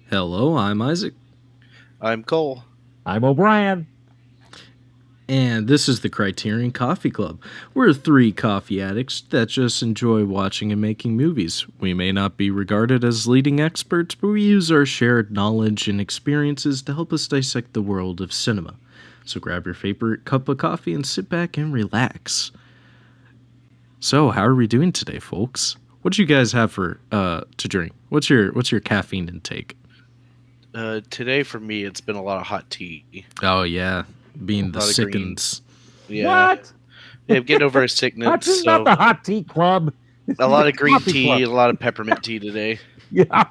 Hello, I'm Isaac, I'm Cole. I'm O'Brien. and this is the Criterion Coffee Club. We're three coffee addicts that just enjoy watching and making movies. We may not be regarded as leading experts, but we use our shared knowledge and experiences to help us dissect the world of cinema. So grab your favorite cup of coffee and sit back and relax. So, how are we doing today, folks? What do you guys have for to drink? What's your caffeine intake? Today for me, it's been a lot of hot tea, Oh yeah, being a the lot of green. sickens. Yeah, What? yeah, I'm getting over a sickness, This is not so the hot tea club. This a is the lot of green coffee tea, club. a lot of peppermint tea today. Yeah.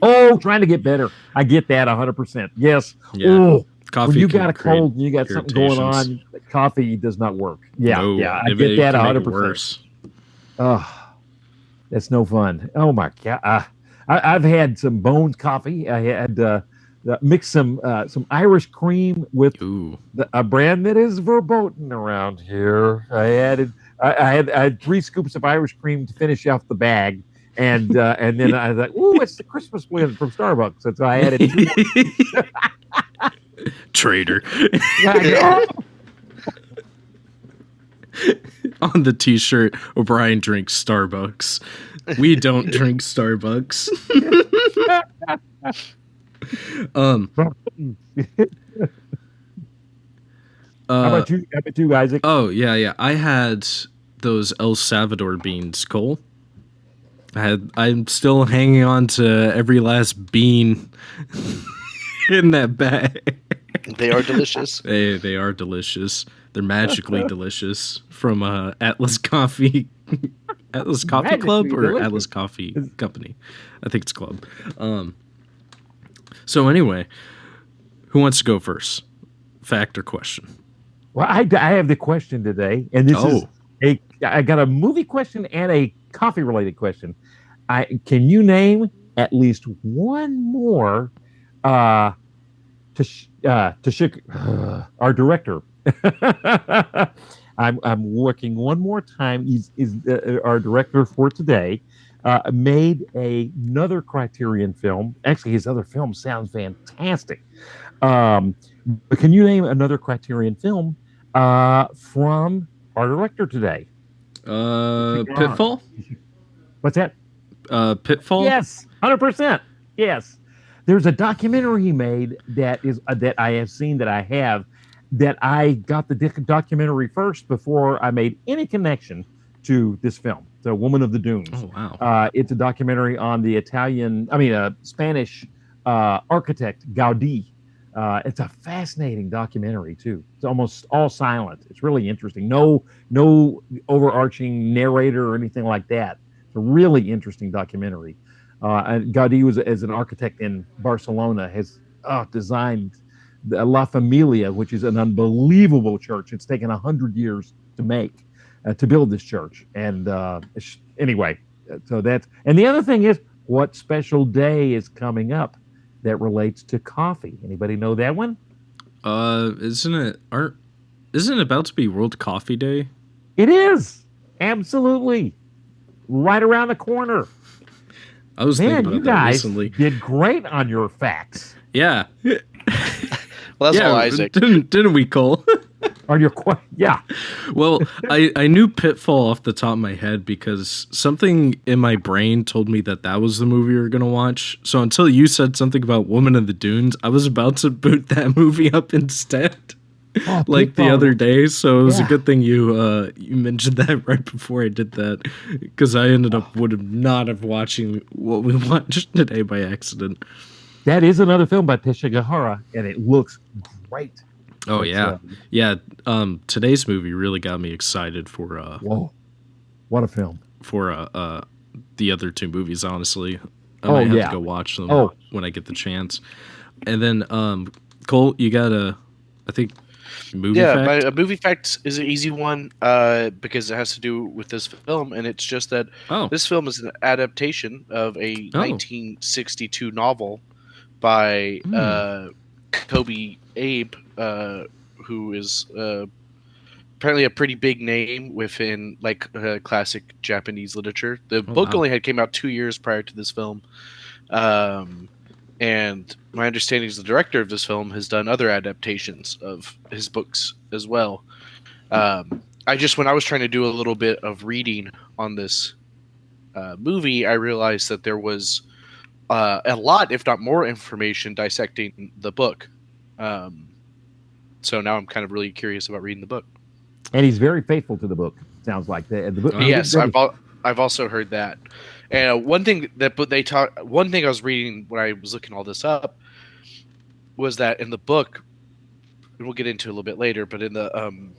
Oh, trying to get better. I get that 100%. Yes. Yeah, Oh, when coffee you can got a create cold and you got something going irritations. on, coffee does not work. Yeah. No, Yeah. I get it that can make it 100%. worse. Oh, that's no fun. Oh my God. I've had some Bones coffee. I had mixed some Irish cream with Ooh. a brand that is verboten around here. I had 3 scoops of Irish cream to finish off the bag, and then I was like, "Ooh, it's the Christmas blend from Starbucks." And so I added two more. Traitor. Yeah, On the t-shirt, O'Brien drinks Starbucks. We don't drink Starbucks. um How uh about you? How about you, Isaac? oh yeah, I had those El Salvador beans, Cole. I'm still hanging on to every last bean in that bag. They are delicious. They are delicious. They're magically delicious from Atlas Coffee, Atlas Coffee Club Magically or delicious. Atlas Coffee Company. I think it's club. Um. So anyway, who wants to go first? Fact or question? Well, I have the question today, and this is Oh, I got a movie question and a coffee related question. Can you name at least one more uh, our director? I'm working one more time. He's our director for today. Made another Criterion film. Actually, his other film sounds fantastic. Um, but can you name another Criterion film from our director today? Pitfall. What's that? Pitfall. Yes, 100%. Yes. There's a documentary he made that I have seen that I got the documentary first before I made any connection to this film. So, Woman of the Dunes. Oh wow. It's a documentary on the Spanish architect Gaudi. It's a fascinating documentary too. It's almost all silent. It's really interesting. No overarching narrator or anything like that. It's a really interesting documentary. And Gaudi was as an architect in Barcelona has designed the La Familia, which is an unbelievable church. It's taken 100 years to make to build this church. And anyway, so that's and the other thing is what special day is coming up that relates to coffee? Anybody know that one? Isn't it? Aren't Isn't it about to be World Coffee Day? It is absolutely right around the corner. I was thinking Man, about you that guys recently. did great on your facts. Yeah, Well, that's all yeah. Isaac. Didn't we, Cole? On your yeah. Well, I knew Pitfall off the top of my head because something in my brain told me that was the movie we were gonna watch. So until you said something about Woman of the Dunes, I was about to boot that movie up instead, Oh, like the Pitfall. other day. So it was a Yeah. good thing you mentioned that right before I did that, because I ended up would have not have watching what we watched today by accident. That is another film by Teshigahara, and it looks great. Oh It's, yeah, yeah. Today's movie really got me excited whoa, what a film! the other two movies. Honestly, I Oh might have to yeah. go watch them Oh, when I get the chance. And then, Cole, you got I think, movie Yeah, my fact. a movie fact is an easy one because it has to do with this film, and it's just that Oh, this film is an adaptation of a oh, 1962 novel by hmm. Kobe Abe, who is apparently a pretty big name within like classic Japanese literature. The Oh book wow. only had came out 2 years prior to this film, um, And my understanding is the director of this film has done other adaptations of his books as well. When I was trying to do a little bit of reading on this movie, I realized that there was a lot, if not more, information dissecting the book. So now I'm kind of really curious about reading the book. And he's very faithful to the book. Sounds like the book. Yes, I've also heard that. And one thing I was reading when I was looking all this up was that in the book, and we'll get into it a little bit later, but in the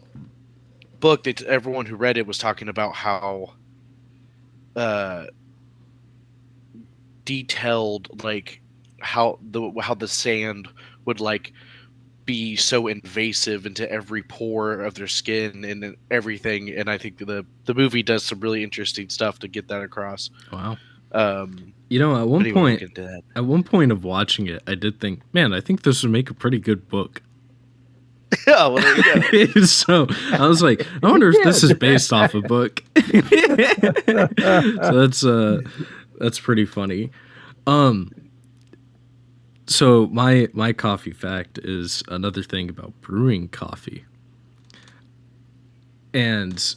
book, everyone who read it was talking about how detailed, like how the sand would like be so invasive into every pore of their skin and everything. And I think the movie does some really interesting stuff to get that across. Wow. At at one point of watching it, I did think, man, I think this would make a pretty good book. Yeah, well, there you go. So I was like, I wonder if this is based off a book. So that's pretty funny. So my coffee fact is another thing about brewing coffee. And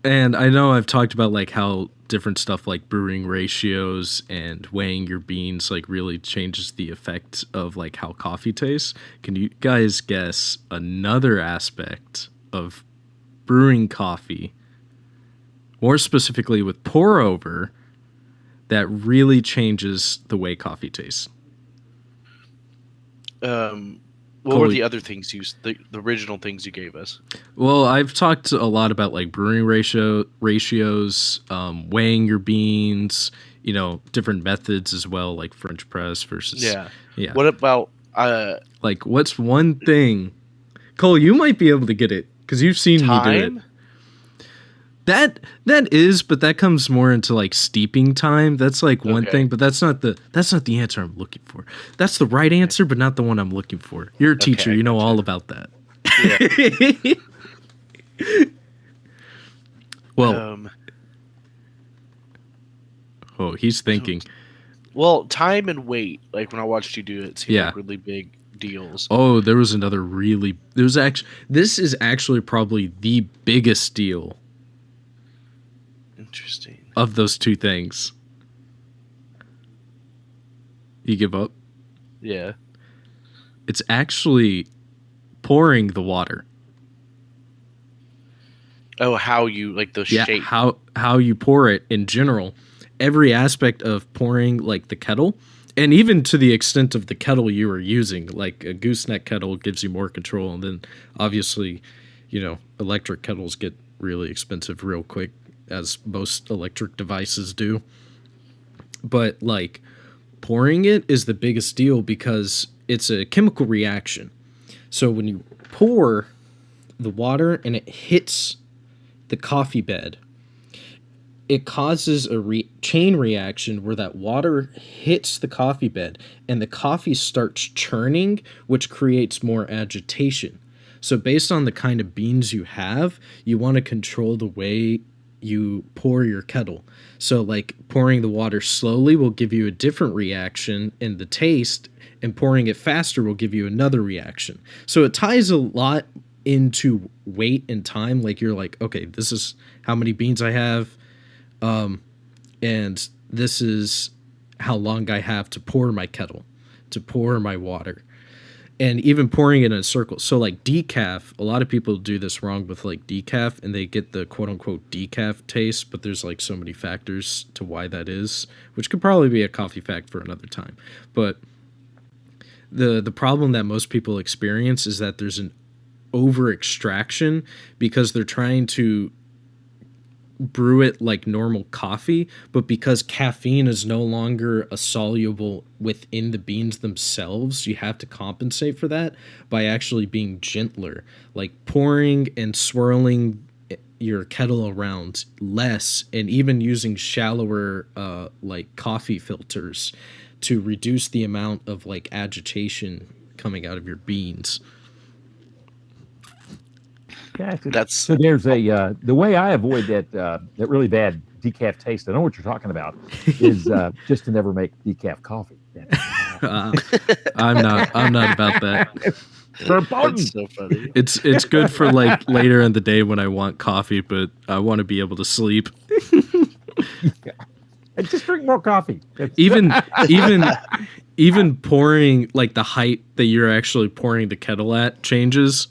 and I know I've talked about like how different stuff like brewing ratios and weighing your beans like really changes the effect of like how coffee tastes. Can you guys guess another aspect of brewing coffee, more specifically with pour over, that really changes the way coffee tastes? What were the other things the original things you gave us? Well, I've talked a lot about like brewing ratios, weighing your beans, different methods as well, like French press versus yeah. What about like what's one thing, Cole? You might be able to get it because you've seen me do it. That is, but that comes more into like steeping time. That's like one thing, but that's not the answer I'm looking for. That's the right answer, but not the one I'm looking for. You're a teacher, you know all about that. Yeah. Well, oh, he's thinking. Well, time and weight, like when I watched you do it, seemed like really big deals. Oh, there was another this is actually probably the biggest deal. Interesting. Of those two things. You give up? Yeah. It's actually pouring the water. Oh, how you like the shape. How you pour it in general. Every aspect of pouring like the kettle, and even to the extent of the kettle you are using, like a gooseneck kettle gives you more control, and then obviously, electric kettles get really expensive real quick, as most electric devices do. But like pouring it is the biggest deal because it's a chemical reaction. So when you pour the water and it hits the coffee bed, it causes a chain reaction where that water hits the coffee bed and the coffee starts churning, which creates more agitation. So based on the kind of beans you have, you want to control the way you pour your kettle. So like pouring the water slowly will give you a different reaction in the taste, and pouring it faster will give you another reaction. So it ties a lot into weight and time. Like you're like, okay, this is how many beans I have, and this is how long I have to pour my kettle, to pour my water. And even pouring it in a circle. So like decaf, a lot of people do this wrong with like decaf, and they get the quote unquote decaf taste, but there's like so many factors to why that is, which could probably be a coffee fact for another time. But the problem that most people experience is that there's an over extraction because they're trying to brew it like normal coffee, but because caffeine is no longer a soluble within the beans themselves, you have to compensate for that by actually being gentler, like pouring and swirling your kettle around less, and even using shallower like coffee filters to reduce the amount of like agitation coming out of your beans. So there's the way I avoid that really bad decaf taste. I know what you're talking about. Is just to never make decaf coffee. I'm not about that. That's so funny. It's good for like later in the day when I want coffee, but I want to be able to sleep. And just drink more coffee. Even even pouring, like the height that you're actually pouring the kettle at changes.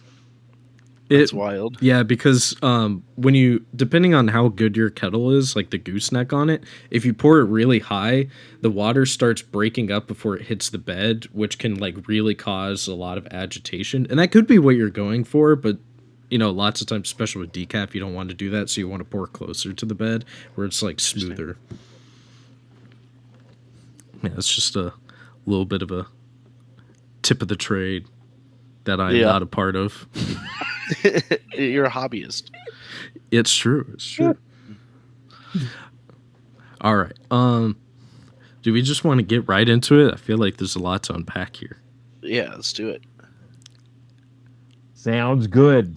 That's wild. Yeah, because when you, depending on how good your kettle is, like the gooseneck on it, if you pour it really high, the water starts breaking up before it hits the bed, which can like really cause a lot of agitation. And that could be what you're going for, but you know, lots of times, especially with decaf, you don't want to do that, so you want to pour closer to the bed where it's like smoother. Yeah, it's just a little bit of a tip of the trade that I'm not a part of. You're a hobbyist. It's true. It's true. All right. Do we just want to get right into it? I feel like there's a lot to unpack here. Yeah, let's do it. Sounds good.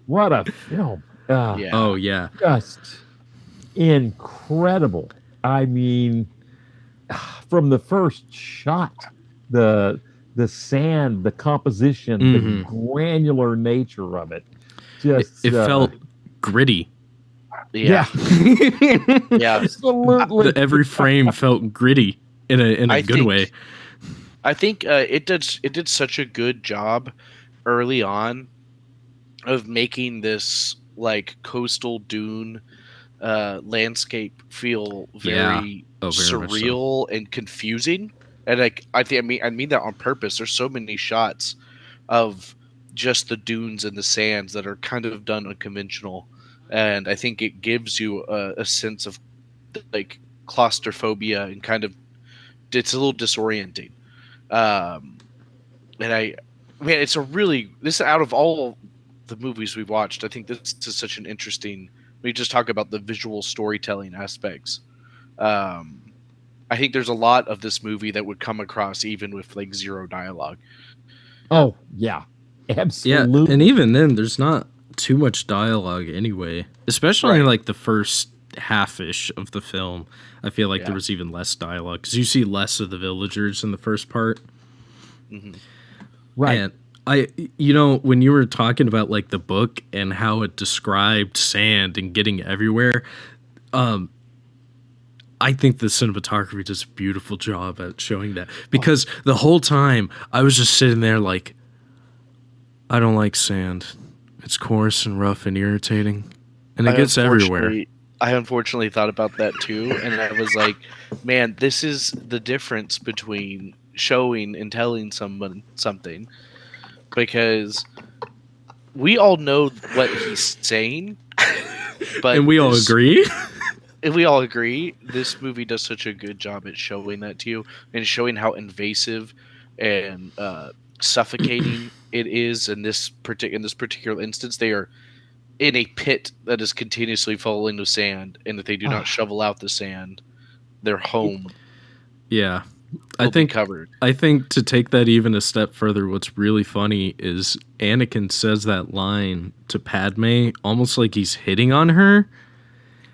What a film. Yeah. Oh, yeah. Just incredible. I mean, from the first shot, the sand, the composition, the granular nature of it. Just it felt gritty. Yeah. Yeah. Absolutely. Every frame felt gritty in a good way. I think it did such a good job early on of making this like coastal dune landscape feel very surreal and confusing. And like I mean that on purpose. There's so many shots of just the dunes and the sands that are kind of done unconventional, and I think it gives you a sense of like claustrophobia and kind of it's a little disorienting. And it's a really, this out of all the movies we've watched, I think this is such an interesting. We just talk about the visual storytelling aspects. I think there's a lot of this movie that would come across even with like zero dialogue. Oh yeah, absolutely. Yeah, and even then, there's not too much dialogue anyway, especially in like the first half-ish of the film. I feel like there was even less dialogue because you see less of the villagers in the first part. Mm-hmm. Right. And you know, when you were talking about like the book and how it described sand and getting everywhere, I think the cinematography does a beautiful job at showing that, because the whole time I was just sitting there like, I don't like sand. It's coarse and rough and irritating, and it gets everywhere. I unfortunately thought about that too, and I was like, man, this is the difference between showing and telling someone something, because we all know what he's saying, but and we all agree. And we all agree, this movie does such a good job at showing that to you and showing how invasive and suffocating it is. In this particular instance, they are in a pit that is continuously falling to sand, and if they do not shovel out the sand, their home will be covered. I think to take that even a step further, what's really funny is Anakin says that line to Padme almost like he's hitting on her.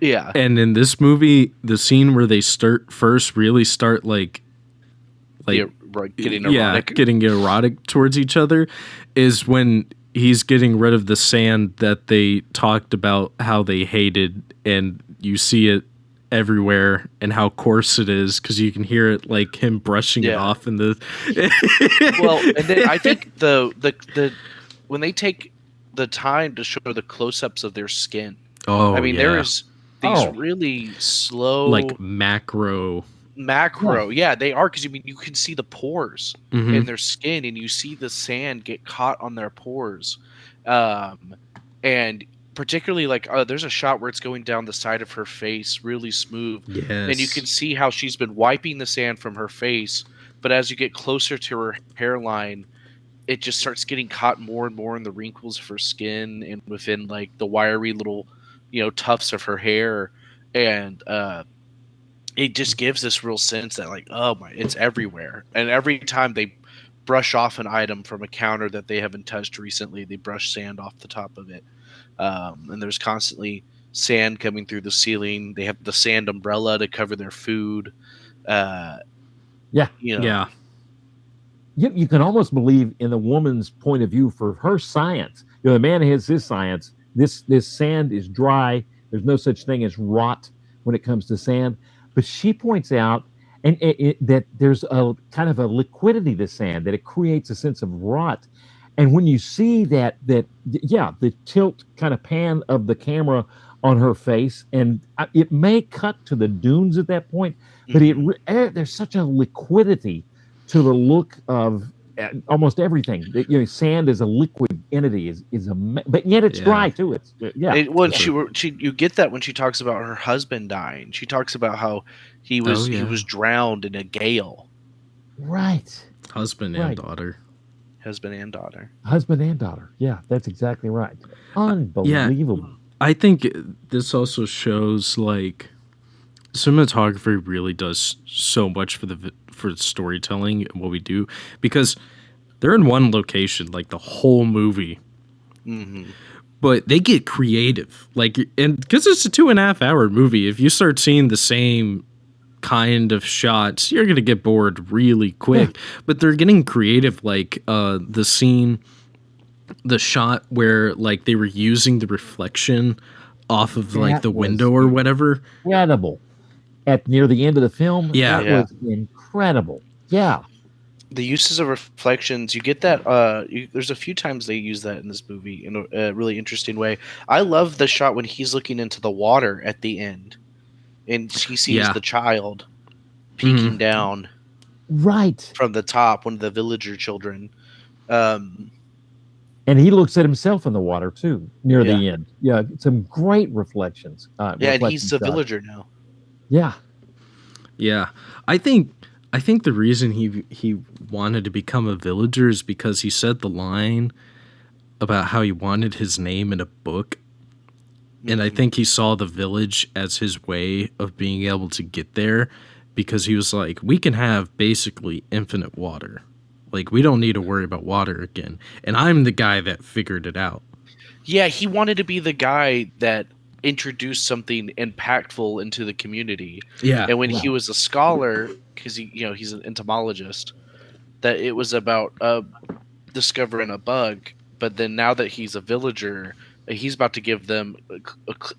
Yeah. And in this movie, the scene where they really start like getting erotic. Getting erotic towards each other is when he's getting rid of the sand that they talked about how they hated, and you see it everywhere and how coarse it is because you can hear it like him brushing it off in the Well, and then I think the when they take the time to show the close-ups of their skin, there is these really slow, like macro, yeah, they are, because you can see the pores in their skin, and you see the sand get caught on their pores, and particularly like there's a shot where it's going down the side of her face really smooth, and you can see how she's been wiping the sand from her face, but as you get closer to her hairline, it just starts getting caught more and more in the wrinkles of her skin and within like the wiry little tufts of her hair, and it just gives this real sense that like, oh my, it's everywhere. And every time they brush off an item from a counter that they haven't touched recently, they brush sand off the top of it, and there's constantly sand coming through the ceiling. They have the sand umbrella to cover their food. Uh, Yeah. you know, Yeah. You can almost believe in the woman's point of view for her science. The man has his science. This sand is dry. There's no such thing as rot when it comes to sand. But she points out that there's a kind of a liquidity to sand, that it creates a sense of rot. And when you see the tilt kind of pan of the camera on her face, and it may cut to the dunes at that point, but there's such a liquidity to the look of almost everything. Sand is a liquid entity, but yet it's dry too. It's you get that when she talks about her husband dying. She talks about how he was drowned in a gale. Right. Husband and daughter. Husband and daughter. Yeah, that's exactly right. Unbelievable. Yeah, I think this also shows like cinematography really does so much for storytelling and what we do, because they're in one location like the whole movie, but they get creative, and because it's a 2.5 hour movie, if you start seeing the same kind of shots, you're gonna get bored really quick. But they're getting creative, like the shot where like they were using the reflection off of like the window or whatever. Incredible. Near the end of the film, that was incredible. Yeah. The uses of reflections, you get that. There's a few times they use that in this movie in a really interesting way. I love the shot when he's looking into the water at the end, and he sees the child peeking down, right, from the top, one of the villager children. And he looks at himself in the water too near the end. Yeah, some great reflections. And he's a villager now. Yeah. I think the reason he wanted to become a villager is because he said the line about how he wanted his name in a book. And I think he saw the village as his way of being able to get there, because he was like, we can have basically infinite water. Like, we don't need to worry about water again. And I'm the guy that figured it out. Yeah, he wanted to be the guy that introduced something impactful into the community. Yeah. And when he was a scholar, because he's an entomologist, that it was about discovering a bug. But then now that he's a villager, he's about to give them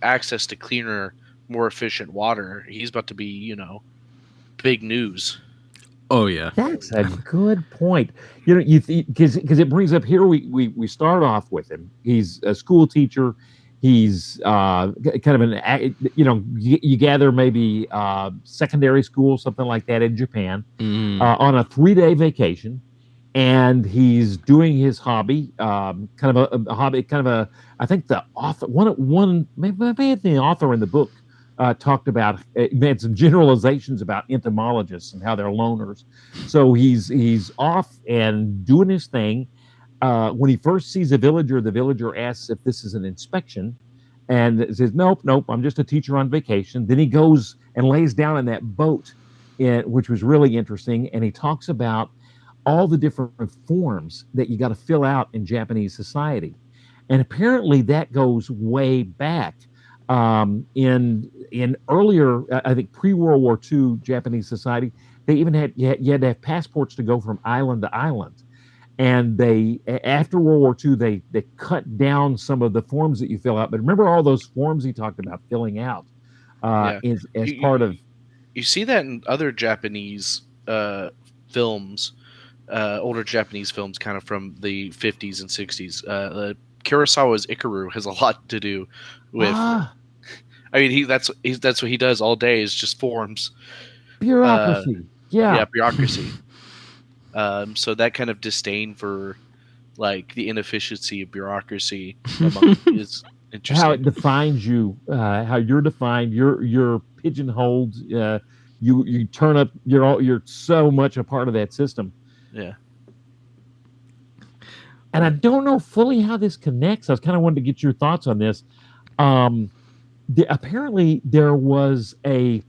access to cleaner, more efficient water. He's about to be, big news. Oh yeah, that's a good point. Because it brings up here, we start off with him. He's a school teacher. He's kind of you gather maybe secondary school, something like that in Japan, on a 3-day vacation, and he's doing his hobby, kind of a hobby, I think the author, maybe the author in the book talked about, made some generalizations about entomologists and how they're loners. So he's off and doing his thing. When he first sees the villager asks if this is an inspection, and says, nope, I'm just a teacher on vacation. Then he goes and lays down in that boat, which was really interesting. And he talks about all the different forms that you got to fill out in Japanese society. And apparently that goes way back. In earlier, I think pre-World War II Japanese society, they even you had to have passports to go from island to island. And after World War II, they cut down some of the forms that you fill out. But remember all those forms he talked about filling out as part of. You see that in other Japanese films, older Japanese films, kind of from the 50s and 60s. Kurosawa's Ikaru has a lot to do with. I mean, that's what he does all day, is just forms. Bureaucracy. Bureaucracy. So that kind of disdain for like the inefficiency of bureaucracy is interesting. How it defines you, how you're defined, you're pigeonholed. You turn up. You're so much a part of that system. Yeah. And I don't know fully how this connects. I was kind of wanting to get your thoughts on this. Apparently, there was a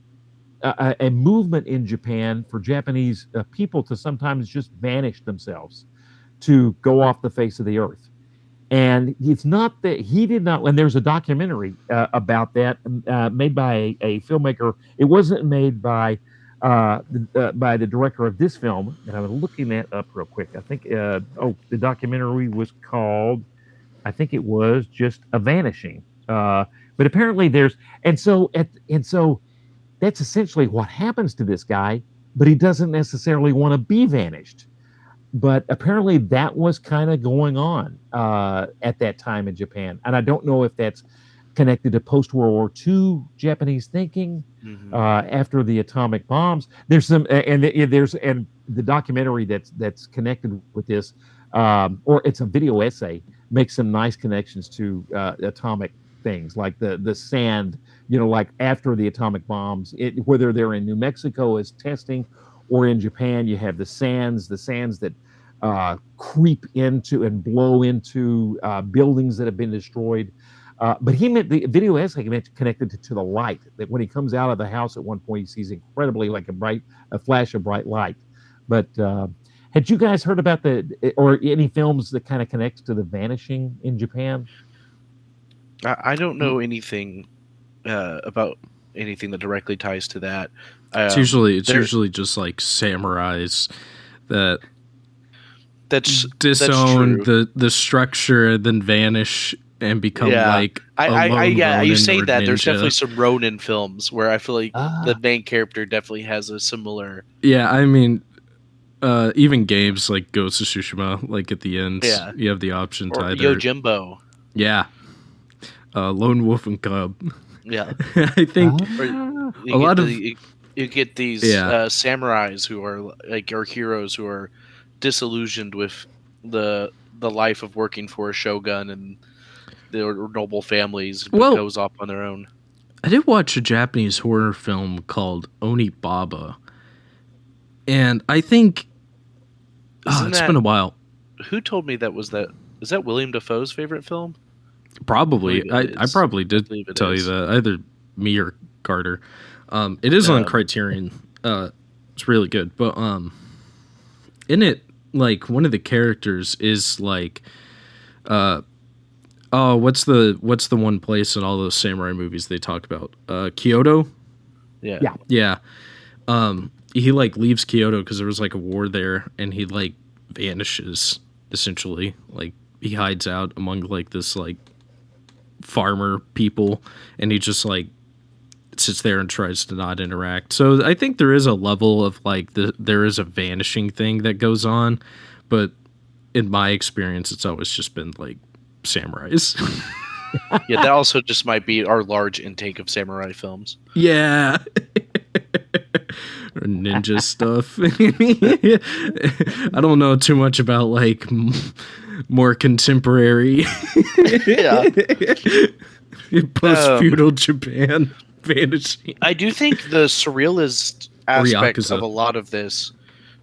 movement in Japan for Japanese people to sometimes just vanish themselves, to go off the face of the earth. And it's not that he did not. And there's a documentary about that made by a filmmaker. It wasn't made by the director of this film. And I was looking that up real quick. I think the documentary was called. I think it was just A Vanishing. But apparently there's and so that's essentially what happens to this guy. But he doesn't necessarily want to be vanished. But apparently that was kind of going on at that time in Japan, and I don't know if that's connected to post-World War II Japanese thinking after the atomic bombs. There's some, and the documentary that's connected with this, or it's a video essay, makes some nice connections to atomic things like the sand, like after the atomic bombs, whether they're in New Mexico as testing or in Japan, you have the sands that creep into and blow into buildings that have been destroyed. But he meant the video essay connected to the light, that when he comes out of the house at one point, he sees incredibly like a flash of bright light. But had you guys heard about or any films that kind of connect to the vanishing in Japan? I don't know anything about anything that directly ties to that. It's usually just like samurais that's disown true. the structure and then vanish and become like you say Ronin that or there's ninja. definitely some Ronin films where I feel like the main character definitely has a similar. Yeah, I mean, even games like Ghost of Tsushima, like at the end, you have the option to Or either Yojimbo. Yeah, Lone Wolf and Cub. Yeah, I think a lot of you get these samurais who are like our heroes who are disillusioned with the life of working for a shogun and their noble families, but goes off on their own. I did watch a Japanese horror film called Onibaba, and I think it's been a while. Who told me that was that? Is that William Dafoe's favorite film? Probably. I probably did tell you that. Either me or Carter. It is on Criterion. It's really good. But in it, like, one of the characters is like what's the one place in all those samurai movies they talk about? Kyoto? Yeah. He like leaves Kyoto because there was like a war there, and he like vanishes essentially. Like, he hides out among like this like farmer people, and he just like sits there and tries to not interact. So I think there is a level of like there is a vanishing thing that goes on, but in my experience, it's always just been like samurais. Yeah, that also just might be our large intake of samurai films. Yeah. Or ninja stuff. I don't know too much about like more contemporary post-feudal Japan vanishing. I do think the surrealist aspect of a lot of this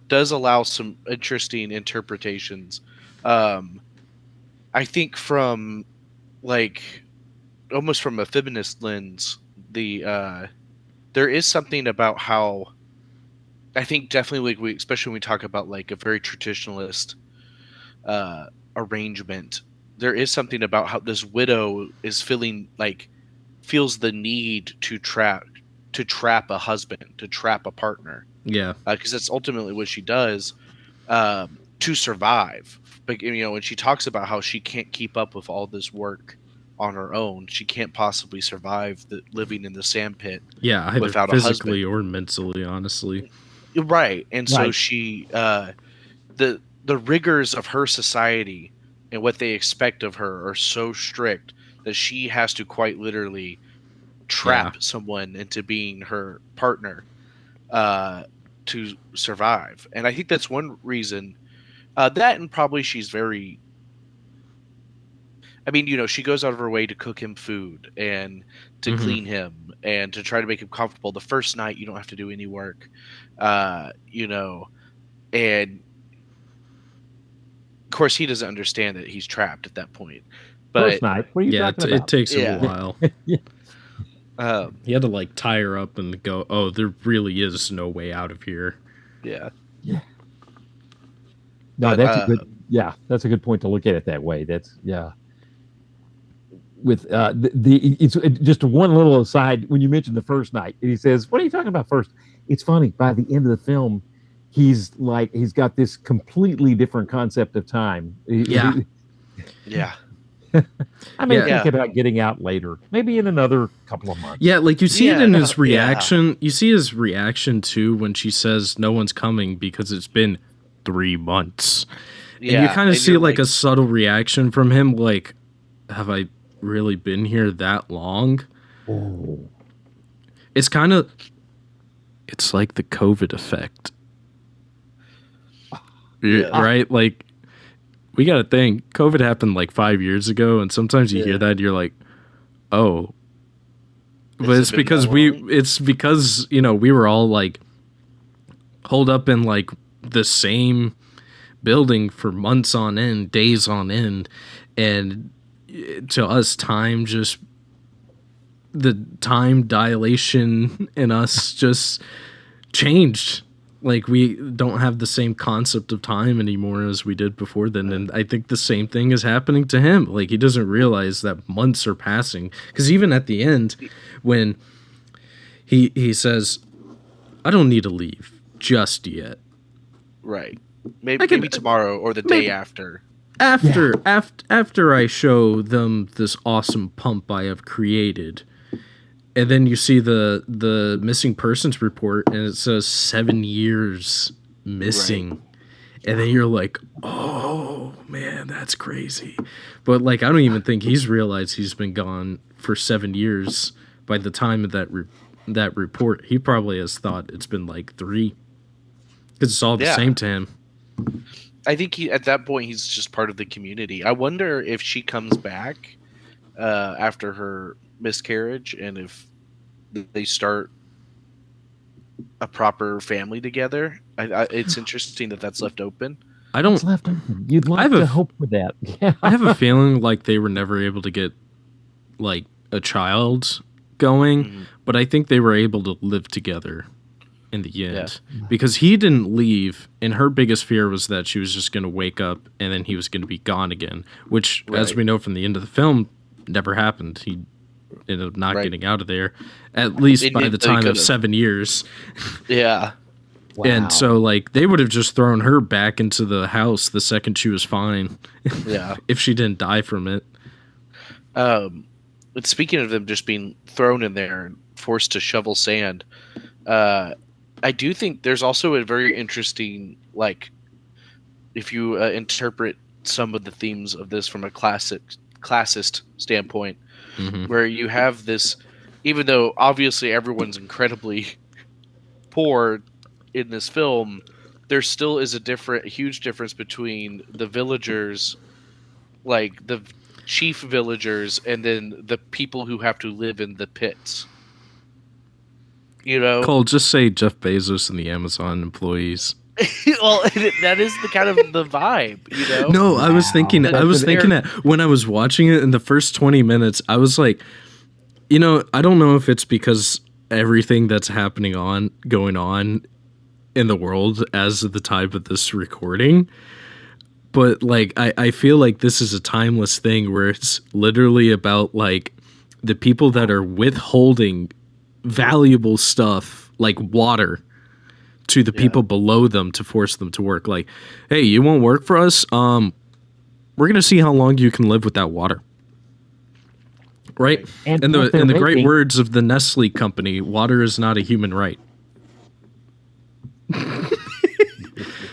does allow some interesting interpretations. I think from like almost from a feminist lens, there is something about how I think definitely like especially when we talk about like a very traditionalist arrangement, there is something about how this widow is feels the need to trap a husband, to trap a partner. Yeah, because that's ultimately what she does to survive. But when she talks about how she can't keep up with all this work on her own, she can't possibly survive living in the sandpit. Yeah, either without physically a husband or mentally, honestly. Right, and so she, the rigors of her society and what they expect of her are so strict that she has to quite literally trap someone into being her partner to survive. And I think that's one reason. That and probably she's very. I mean, she goes out of her way to cook him food and to clean him and to try to make him comfortable. The first night, you don't have to do any work, and of course he doesn't understand that he's trapped at that point. But first night, what are you talking about? It takes him a while. He had to like tie her up and go, "Oh, there really is no way out of here." Yeah. No, that's a good. Yeah, that's a good point to look at it that way. That's yeah. With the it's just one little aside when you mentioned the first night, and he says, "What are you talking about first?" It's funny. By the end of the film, he's got this completely different concept of time. Yeah. Yeah. I may Yeah. think about getting out later, maybe in another couple of months. Yeah, like you see it in his Yeah. reaction. You see his reaction too when she says no one's coming because it's been 3 months. And you kind of see you're like a subtle reaction from him, like, have I really been here that long? Oh, It's like the COVID effect. Yeah. Right? Like, we got to think COVID happened like 5 years ago, and sometimes you hear that and you're like, oh. But it's because we were all like holed up in like the same building for months on end, days on end, and to us the time dilation in us just changed. Like, we don't have the same concept of time anymore as we did before then, and I think the same thing is happening to him. Like, he doesn't realize that months are passing, because even at the end when he says, I don't need to leave just yet. Right. Maybe tomorrow or the day after. After I show them this awesome pump I have created, and then you see the missing persons report, and it says 7 years missing, right. And then you're like, oh man, that's crazy. But like, I don't even think he's realized he's been gone for 7 years by the time of that report. He probably has thought it's been like 3, because it's all the same to him. I think at that point he's just part of the community. I wonder if she comes back after her miscarriage, and if they start a proper family together. It's interesting that's left open. It's left open. You'd like to hope for that. Yeah. I have a feeling like they were never able to get like a child going, but I think they were able to live together in the end, because he didn't leave, and her biggest fear was that she was just going to wake up and then he was going to be gone again, which, as we know from the end of the film, never happened. He ended up not getting out of there, at least by the time of 7 years. Yeah. Wow. And so, like, they would have just thrown her back into the house the second she was fine. Yeah. If she didn't die from it. But speaking of them just being thrown in there and forced to shovel sand, I do think there's also a very interesting, like, if you interpret some of the themes of this from a classist standpoint, where you have this, even though obviously everyone's incredibly poor in this film, there still is a huge difference between the villagers, like the chief villagers, and then the people who have to live in the pits. You know, Cole, just say Jeff Bezos and the Amazon employees. Well, that is the kind of the vibe, you know. No, I was thinking that when I was watching it in the first 20 minutes, I was like, you know, I don't know if it's because everything that's going on in the world as of the time of this recording, but like I feel like this is a timeless thing where it's literally about like the people that are withholding valuable stuff like water to the people below them to force them to work. Like, hey, you won't work for us? We're gonna see how long you can live without water. Right? And in the great words of the Nestle company, water is not a human right.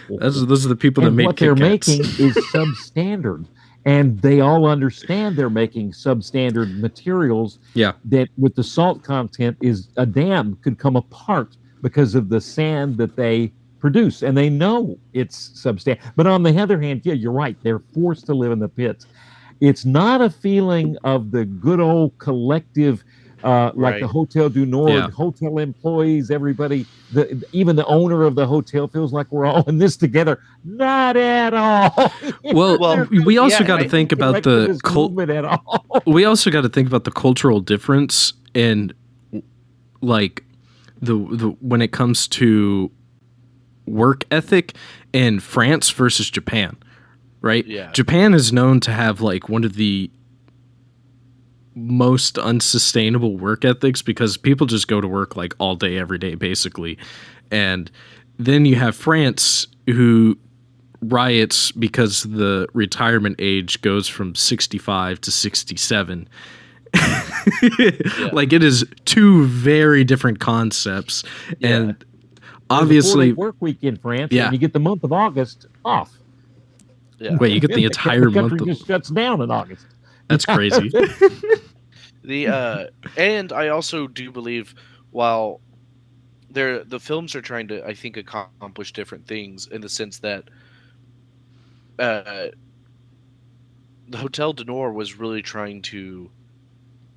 Those are the people that make what they're Kit Kats. making is substandard. And they all understand they're making substandard materials. Yeah. That with the salt content is a dam could come apart because of the sand that they produce. And they know it's substandard. But on the other hand, yeah, you're right. They're forced to live in the pits. It's not a feeling of the good old collective, like the Hotel du Nord, hotel employees, everybody, even the owner of the hotel feels like we're all in this together. Not at all. Well, we also got to think about the we also got to think about the cultural difference and like the when it comes to work ethic in France versus Japan. right? Yeah. Japan is known to have like one of the most unsustainable work ethics because people just go to work like all day, every day, basically. And then you have France, who riots because the retirement age goes from 65 to 67. Like, it is two very different concepts. Yeah. And There's obviously, a 4-day work week in France, Yeah. and you get the month of August off. Yeah. wait, you get the entire the month country of, just shuts down in August. that's crazy. The and I also do believe while the films are trying to, I think, accomplish different things in the sense that uh, the Hotel du Nord was really trying to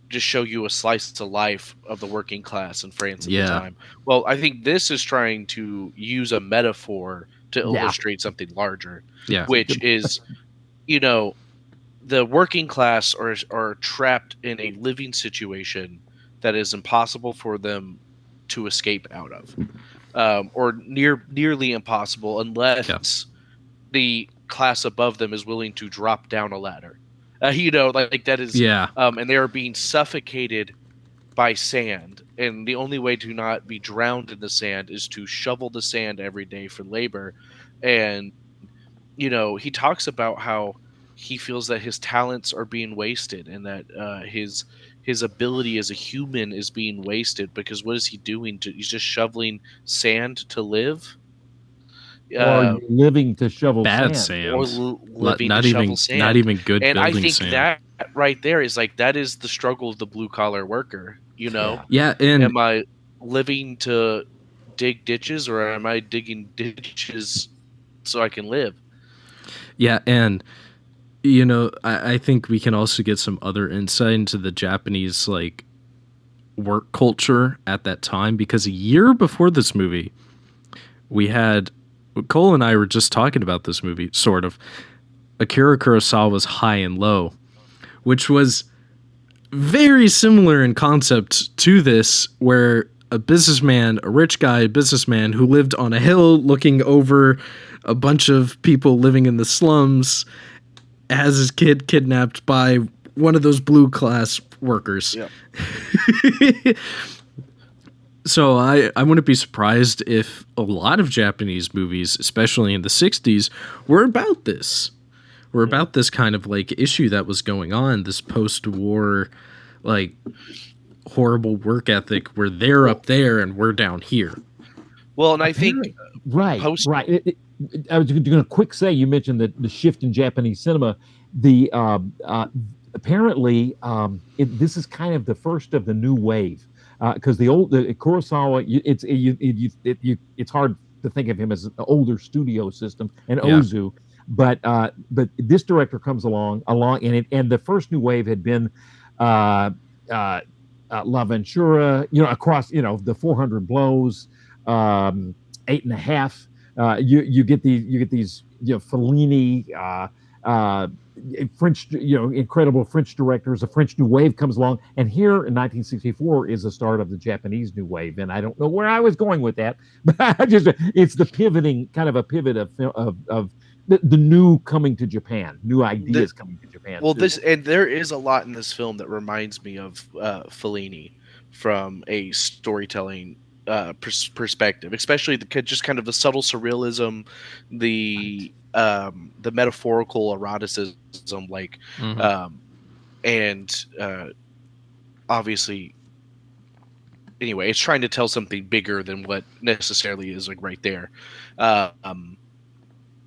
just show you a slice of life of the working class in France at the Yeah. time. Well, I think this is trying to use a metaphor to Yeah. illustrate something larger, Yeah. which is, you know, the working class are trapped in a living situation that is impossible for them to escape out of, or nearly impossible unless the class above them is willing to drop down a ladder. Like that is, Yeah. and they are being suffocated by sand, and the only way to not be drowned in the sand is to shovel the sand every day for labor. And he talks about how he feels that his talents are being wasted, and that his ability as a human is being wasted, because what is he doing? He's just shoveling sand to live, Or you're living to shovel Bad sand. or sand. living Not to even shovel sand. not even good And I building think sand. that right there is like, that is the struggle of the blue collar worker. Yeah, and Am I living to dig ditches, or am I digging ditches so I can live? yeah, and I think we can also get some other insight into the Japanese like work culture at that time, because a year before this movie, we had Cole and I were just talking about this movie, sort of. Akira Kurosawa's High and Low, which was very similar in concept to this, where a rich guy businessman who lived on a hill looking over a bunch of people living in the slums, has his kid kidnapped by one of those blue class workers. Yeah. So I wouldn't be surprised if a lot of Japanese movies, especially in the 60s, were about this. Were about this kind of like issue that was going on, this post-war like horrible work ethic where they're up there and we're down here. Well, and I think right. I was going to quick say, you mentioned that the shift in Japanese cinema. The apparently this is kind of the first of the new wave, because the Kurosawa, it's hard to think of him as an older studio system, and Ozu. But this director comes along, and the first new wave had been La Ventura, across the 400 Blows, 8.5. You get these Fellini, French, incredible French directors. A French New Wave comes along, and here in 1964 is the start of the Japanese New Wave. And I don't know where I was going with that, but it's the kind of a pivot of the new coming to Japan, new ideas coming to Japan. Well, there is a lot in this film that reminds me of Fellini from a storytelling perspective, especially just kind of the subtle surrealism, the metaphorical eroticism, like, and obviously, anyway, it's trying to tell something bigger than what necessarily is like right there.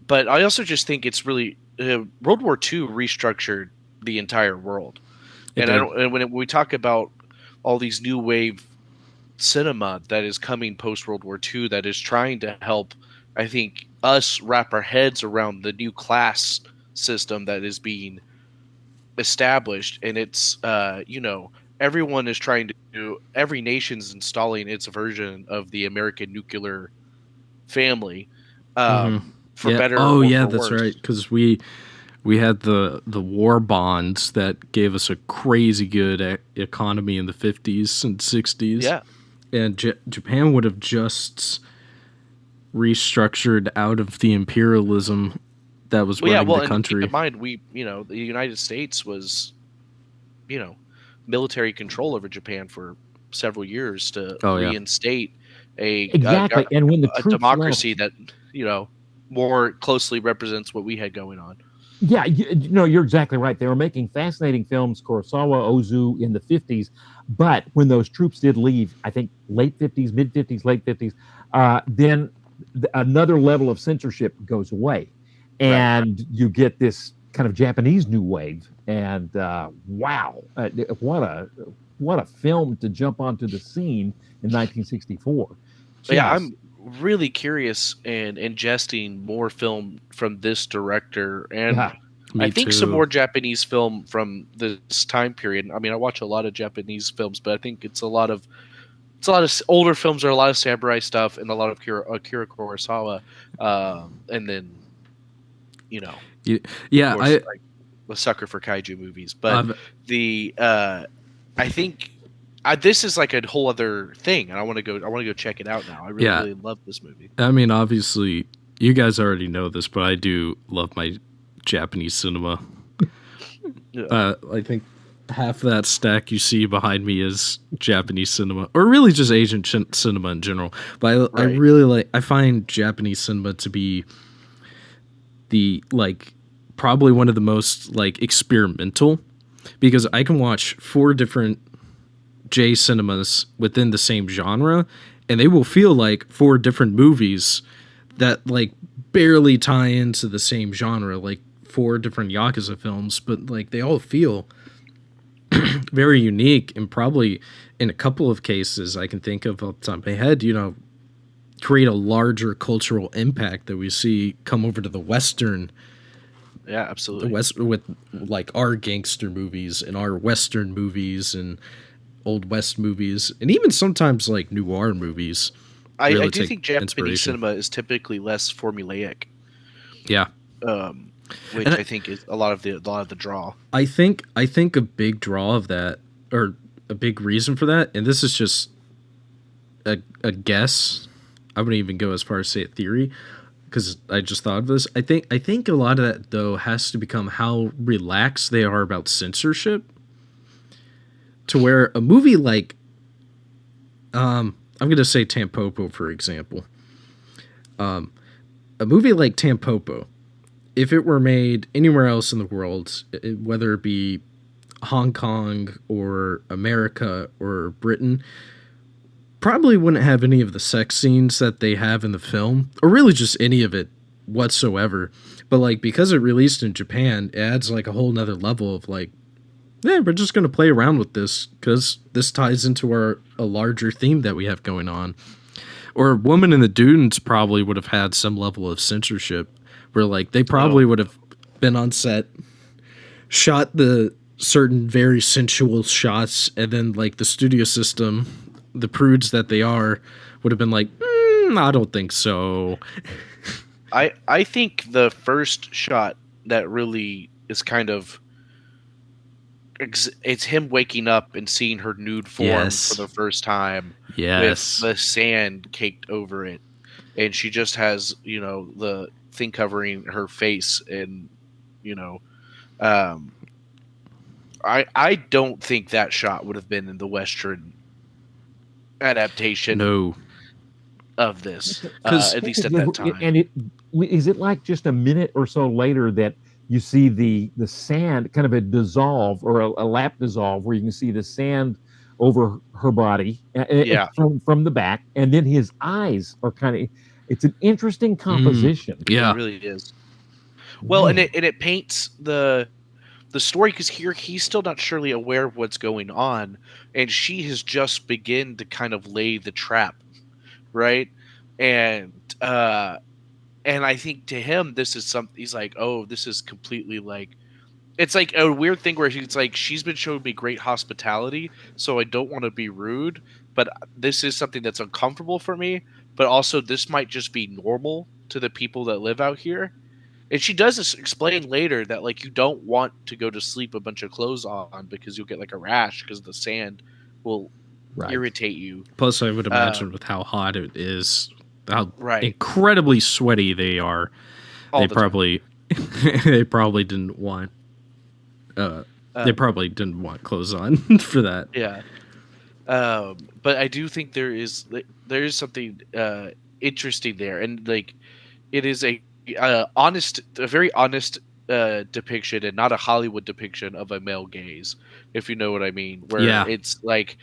But I also just think it's really World War II restructured the entire world, and when we talk about all these new wave cinema that is coming post World War II, that is trying to help, I think, us wrap our heads around the new class system that is being established, and it's everyone is trying to do, every nation's installing its version of the American nuclear family. For better or for that's worse. right, because we had the war bonds that gave us a crazy good economy in the 50s and 60s. Yeah. And Japan would have just restructured out of the imperialism that was Well, yeah, running well, the and keep in country. mind, the United States was, military control over Japan for several years to Oh yeah. reinstate Exactly. And when the a troops left, democracy that, more closely represents what we had going on. yeah, you're exactly right. They were making fascinating films, Kurosawa, Ozu in the 50s. But when those troops did leave, I think late 50s, mid 50s, late 50s, then another level of censorship goes away. Right. And you get this kind of Japanese new wave. And wow, what a film to jump onto the scene in 1964. But yeah, Just I'm really curious and ingesting more film from this director, and yeah, I Me think some too. more Japanese film from this time period. I mean, I watch a lot of Japanese films, but I think it's a lot of older films, or a lot of samurai stuff, and a lot of Akira Kurosawa, and then Y- of Yeah, course, like a sucker for kaiju movies. But I've the I think this is like a whole other thing, and I want to go check it out now. I really yeah. really love this movie. I mean, obviously, you guys already know this, but I do love my Japanese cinema. Yeah. I think half that stack you see behind me is Japanese cinema, or really just Asian cinema in general. But I Right. really I find Japanese cinema to be the probably one of the most experimental, because I can watch 4 different J cinemas within the same genre, and they will feel like 4 different movies that barely tie into the same genre, like 4 different Yakuza films, but they all feel very unique, and probably in a couple of cases I can think of off the top of my head, create a larger cultural impact that we see come over to the Yeah, the absolutely. West with our gangster movies and our Western movies and Old West movies, and even sometimes noir movies I really do take think Japanese inspiration. cinema is typically less formulaic, Yeah. um, And which I think is a lot of the draw. I think a big draw of that, or a big reason for that, and this is just a guess. I wouldn't even go as far as say a theory, because I just thought of this. I think a lot of that though has to become how relaxed they are about censorship, to where a movie I'm gonna say Tampopo, for example. A movie like Tampopo, if it were made anywhere else in the world, whether it be Hong Kong or America or Britain, probably wouldn't have any of the sex scenes that they have in the film, or really just any of it whatsoever. But because it released in Japan, it adds a whole nother level of yeah, we're just gonna play around with this because this ties into a larger theme that we have going on. Or Woman in the Dunes probably would have had some level of censorship, where they probably would have been on set, shot the certain very sensual shots, and then the studio system, the prudes that they are, would have been I don't think so. I think the first shot that really is kind of it's him waking up and seeing her nude form Yes. for the first time, Yes. with the sand caked over it, and she just has the thing covering her face, and um, I don't think that shot would have been in the Western adaptation No. of this, 'Cause- at least at that time. And is it like just a minute or so later that you see the sand kind of a dissolve, or a lap dissolve, where you can see the sand over her body, Yeah. from the back, and then his eyes are kind of, it's an interesting composition. Yeah. It really is. Well, and Man. it paints the story, because here he's still not surely aware of what's going on, and she has just begun to kind of lay the trap, right? And I think to him this is something, he's like, oh, this is completely it's like a weird thing where he's like, she's been showing me great hospitality, so I don't want to be rude, but this is something that's uncomfortable for me, but also this might just be normal to the people that live out here. And she does explain later that you don't want to go to sleep a bunch of clothes on, because you'll get a rash, because the sand will Right. irritate you. Plus, I would imagine with how hot it is, how Right. incredibly sweaty they are, All they the time. probably they probably didn't want. They probably didn't want clothes on for that. Yeah. But I do think there is something interesting there, and like it is a very honest depiction, and not a Hollywood depiction of a male gaze, if you know what I mean. Where Yeah. it's like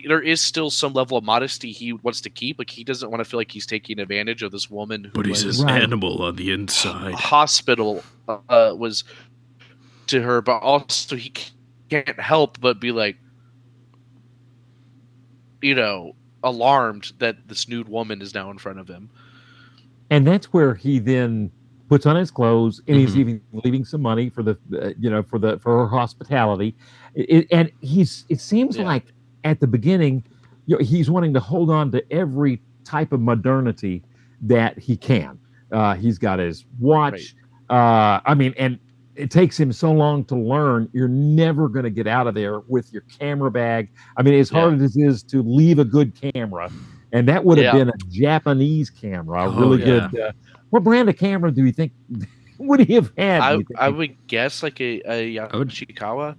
there is still some level of modesty he wants to keep. Like he doesn't want to feel like he's taking advantage of this woman who But he's was an animal on the inside. hospital was to her, but also he can't help but be like, alarmed that this nude woman is now in front of him. And that's where he then puts on his clothes, and he's Mhm. even leaving some money for the for her hospitality. It seems Yeah. like at the beginning, he's wanting to hold on to every type of modernity that he can. He's got his watch. I mean, and it takes him so long to learn. You're never going to get out of there with your camera bag. I mean, as hard as it is to leave a good camera, and that would have been a Japanese camera, a really good. What brand of camera do you think would he have had? I would guess like a Yamashikawa.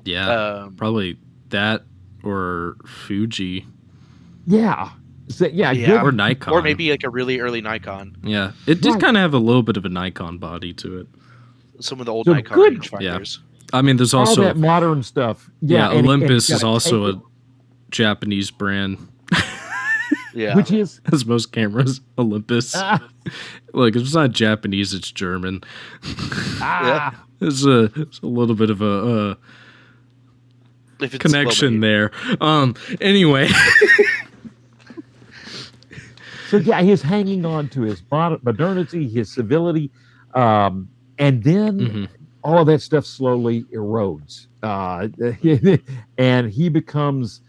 Yeah, probably that or Fuji. Yeah. So, Yeah. good. Or Nikon. Or maybe like a really early Nikon. Yeah, it did kind of have a little bit of a Nikon body to it. Some of the old So Nikon good. rangefinders. I mean, there's all also that modern stuff. Yeah, and Olympus and is also a Japanese brand. Yeah. Which is As most cameras, Olympus. Like it's not Japanese, it's German. Yeah. It's a little bit of a If it's connection there. Anyway. So yeah, he's hanging on to his modernity, his civility, and then all of that stuff slowly erodes, and he becomes.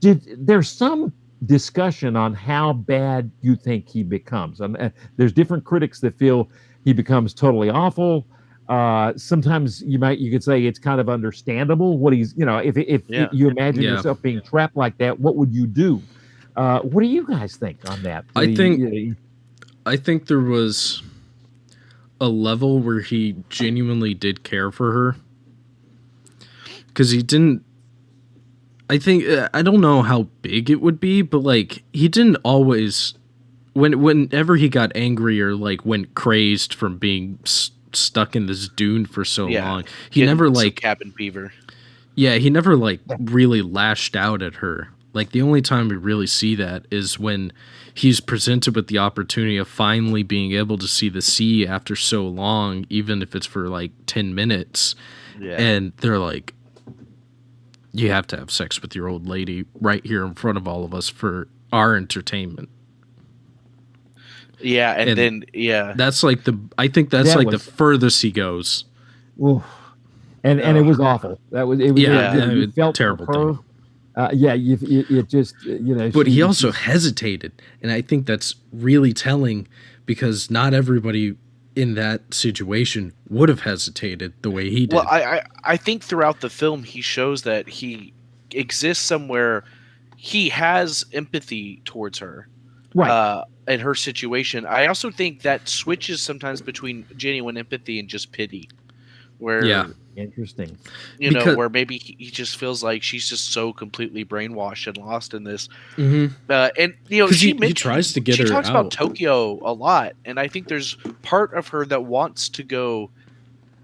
There's some discussion on how bad you think he becomes. There's different critics that feel he becomes totally awful. Sometimes you could say it's kind of understandable what he's, if you imagine yourself being trapped like that, what would you do? What do you guys think on that? I think there was a level where he genuinely did care for her, because he didn't. I think I don't know how big it would be, but like he didn't always. Whenever he got angry or like went crazed from being stuck in this dune for so long, he never like cabin fever. Yeah, he never like really lashed out at her. Like the only time we really see that is when he's presented with the opportunity of finally being able to see the sea after so long, even if it's for like 10 minutes. Yeah. And they're like, you have to have sex with your old lady right here in front of all of us for our entertainment. Yeah, and then that's like I think that's like the furthest he goes. Oof. And it was awful. You felt terrible for her. It just But he also hesitated, and I think that's really telling, because not everybody in that situation would have hesitated the way he did. Well, I think throughout the film he shows that he exists somewhere. He has empathy towards her, right? In her situation. I also think that switches sometimes between genuine empathy and just pity, where interesting, where maybe he just feels like she's just so completely brainwashed and lost in this. Mm-hmm. And he tries to get her out. She talks about Tokyo a lot, and I think there's part of her that wants to go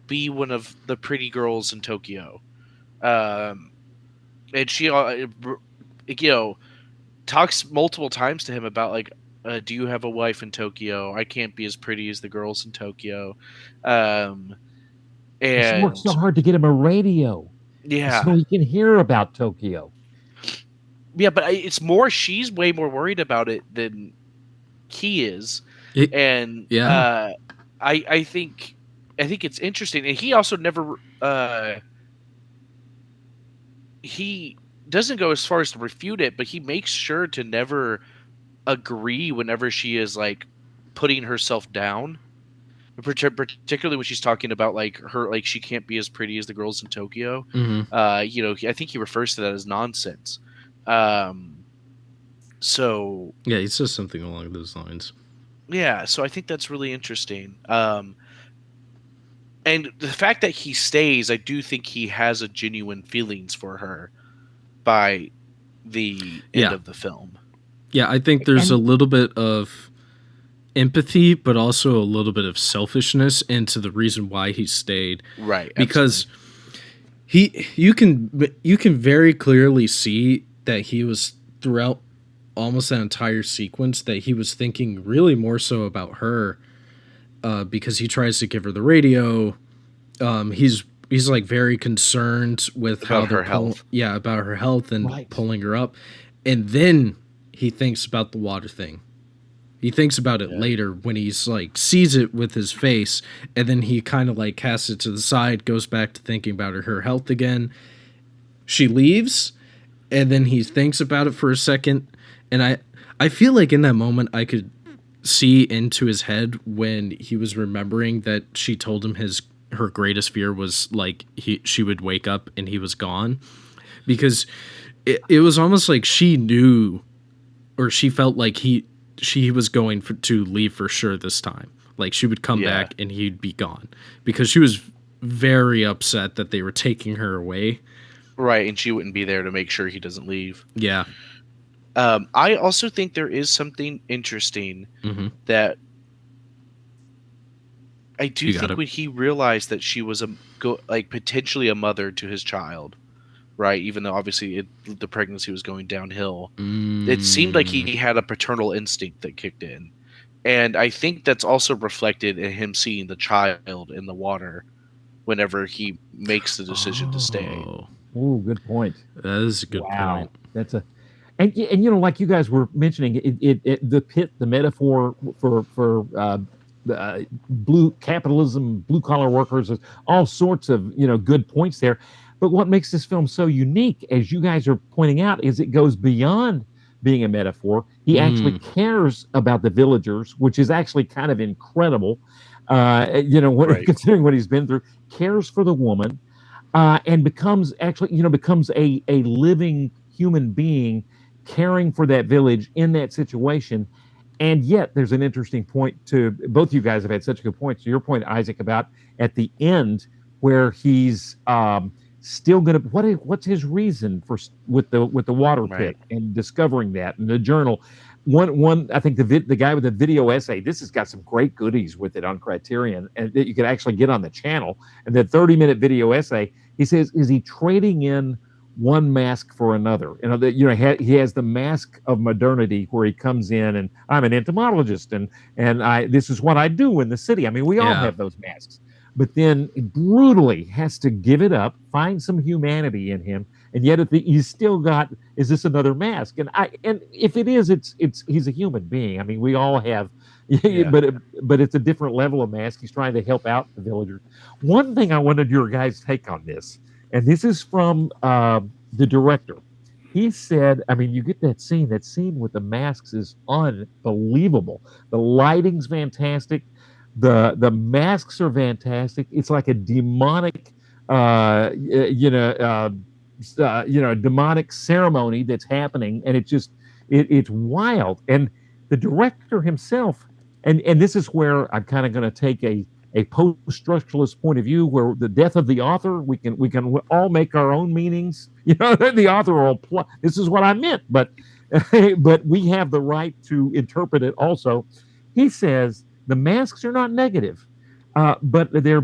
be one of the pretty girls in Tokyo, and she talks multiple times to him about like, do you have a wife in Tokyo? I can't be as pretty as the girls in Tokyo. And she works so hard to get him a radio, so he can hear about Tokyo. Yeah, but it's more. She's way more worried about it than he is, I think it's interesting, and he also never. He doesn't go as far as to refute it, but he makes sure to never agree whenever she is like putting herself down. Particularly when she's talking about like her, like she can't be as pretty as the girls in Tokyo. Mm-hmm. I think he refers to that as nonsense. So yeah, he says something along those lines. Yeah, so I think that's really interesting. And the fact that he stays, I do think he has a genuine feelings for her by the end Yeah. of the film. Yeah, I think there's a And little bit of empathy, but also a little bit of selfishness into the reason why he stayed. Right, Because absolutely. you can very clearly see that he was throughout almost that entire sequence that he was thinking really more so about her, because he tries to give her the radio. He's like very concerned with how About they're her health. about her health and right, pulling her up, and then he thinks about the water thing. He thinks about it Yeah. later when he's like sees it with his face, and then he kind of like casts it to the side, goes back to thinking about her health again. She leaves, and then he thinks about it for a second, and I feel like in that moment I could see into his head when he was remembering that she told him her greatest fear was like she would wake up and he was gone, because it was almost like she knew, or she felt like she was going to leave for sure this time. Like she would come Yeah. back and he'd be gone, because she was very upset that they were taking her away. Right, and she wouldn't be there to make sure he doesn't leave. Yeah. I also think there is something interesting Mm-hmm. that I do You got think it. when he realized that she was like potentially a mother to his child, right? Even though obviously the pregnancy was going downhill, it seemed like he had a paternal instinct that kicked in, and I think that's also reflected in him seeing the child in the water whenever he makes the decision to stay. Oh, oh, good point. that is a good Wow, point. that's a and like you guys were mentioning, the pit, the metaphor for blue capitalism, blue collar workers, there's all sorts of good points there. But what makes this film so unique, as you guys are pointing out, is it goes beyond being a metaphor. He actually Mm, cares about the villagers, which is actually kind of incredible. Right. Considering what he's been through, cares for the woman, and becomes actually, becomes a living human being caring for that village in that situation. And yet, there's an interesting point to both you guys have had such good points. To your point, Isaac, about at the end where he's still going to what's his reason for with the water Right. pit and discovering that in the journal. One I think the guy with the video essay. This has got some great goodies with it on Criterion, and that you can actually get on the channel. And the 30-minute video essay, he says, is he trading in one mask for another? He has the mask of modernity where he comes in and I'm an entomologist and I this is what I do in the city. I mean, we all yeah. have those masks, but then he brutally has to give it up, find some humanity in him, and yet he's still got. Is this another mask? And if it is, it's he's a human being. I mean, we all have. Yeah. But it's a different level of mask. He's trying to help out the villagers. One thing I wanted your guys' take on this, and this is from the director. He said, I mean, you get that scene. That scene with the masks is unbelievable. The lighting's fantastic. The masks are fantastic. It's like a demonic, demonic ceremony that's happening, and it's wild. And the director himself, and this is where I'm kind of going to take a post-structuralist point of view, where the death of the author, we can all make our own meanings. The author will this is what I meant, but but we have the right to interpret it also. He says the masks are not negative, but they're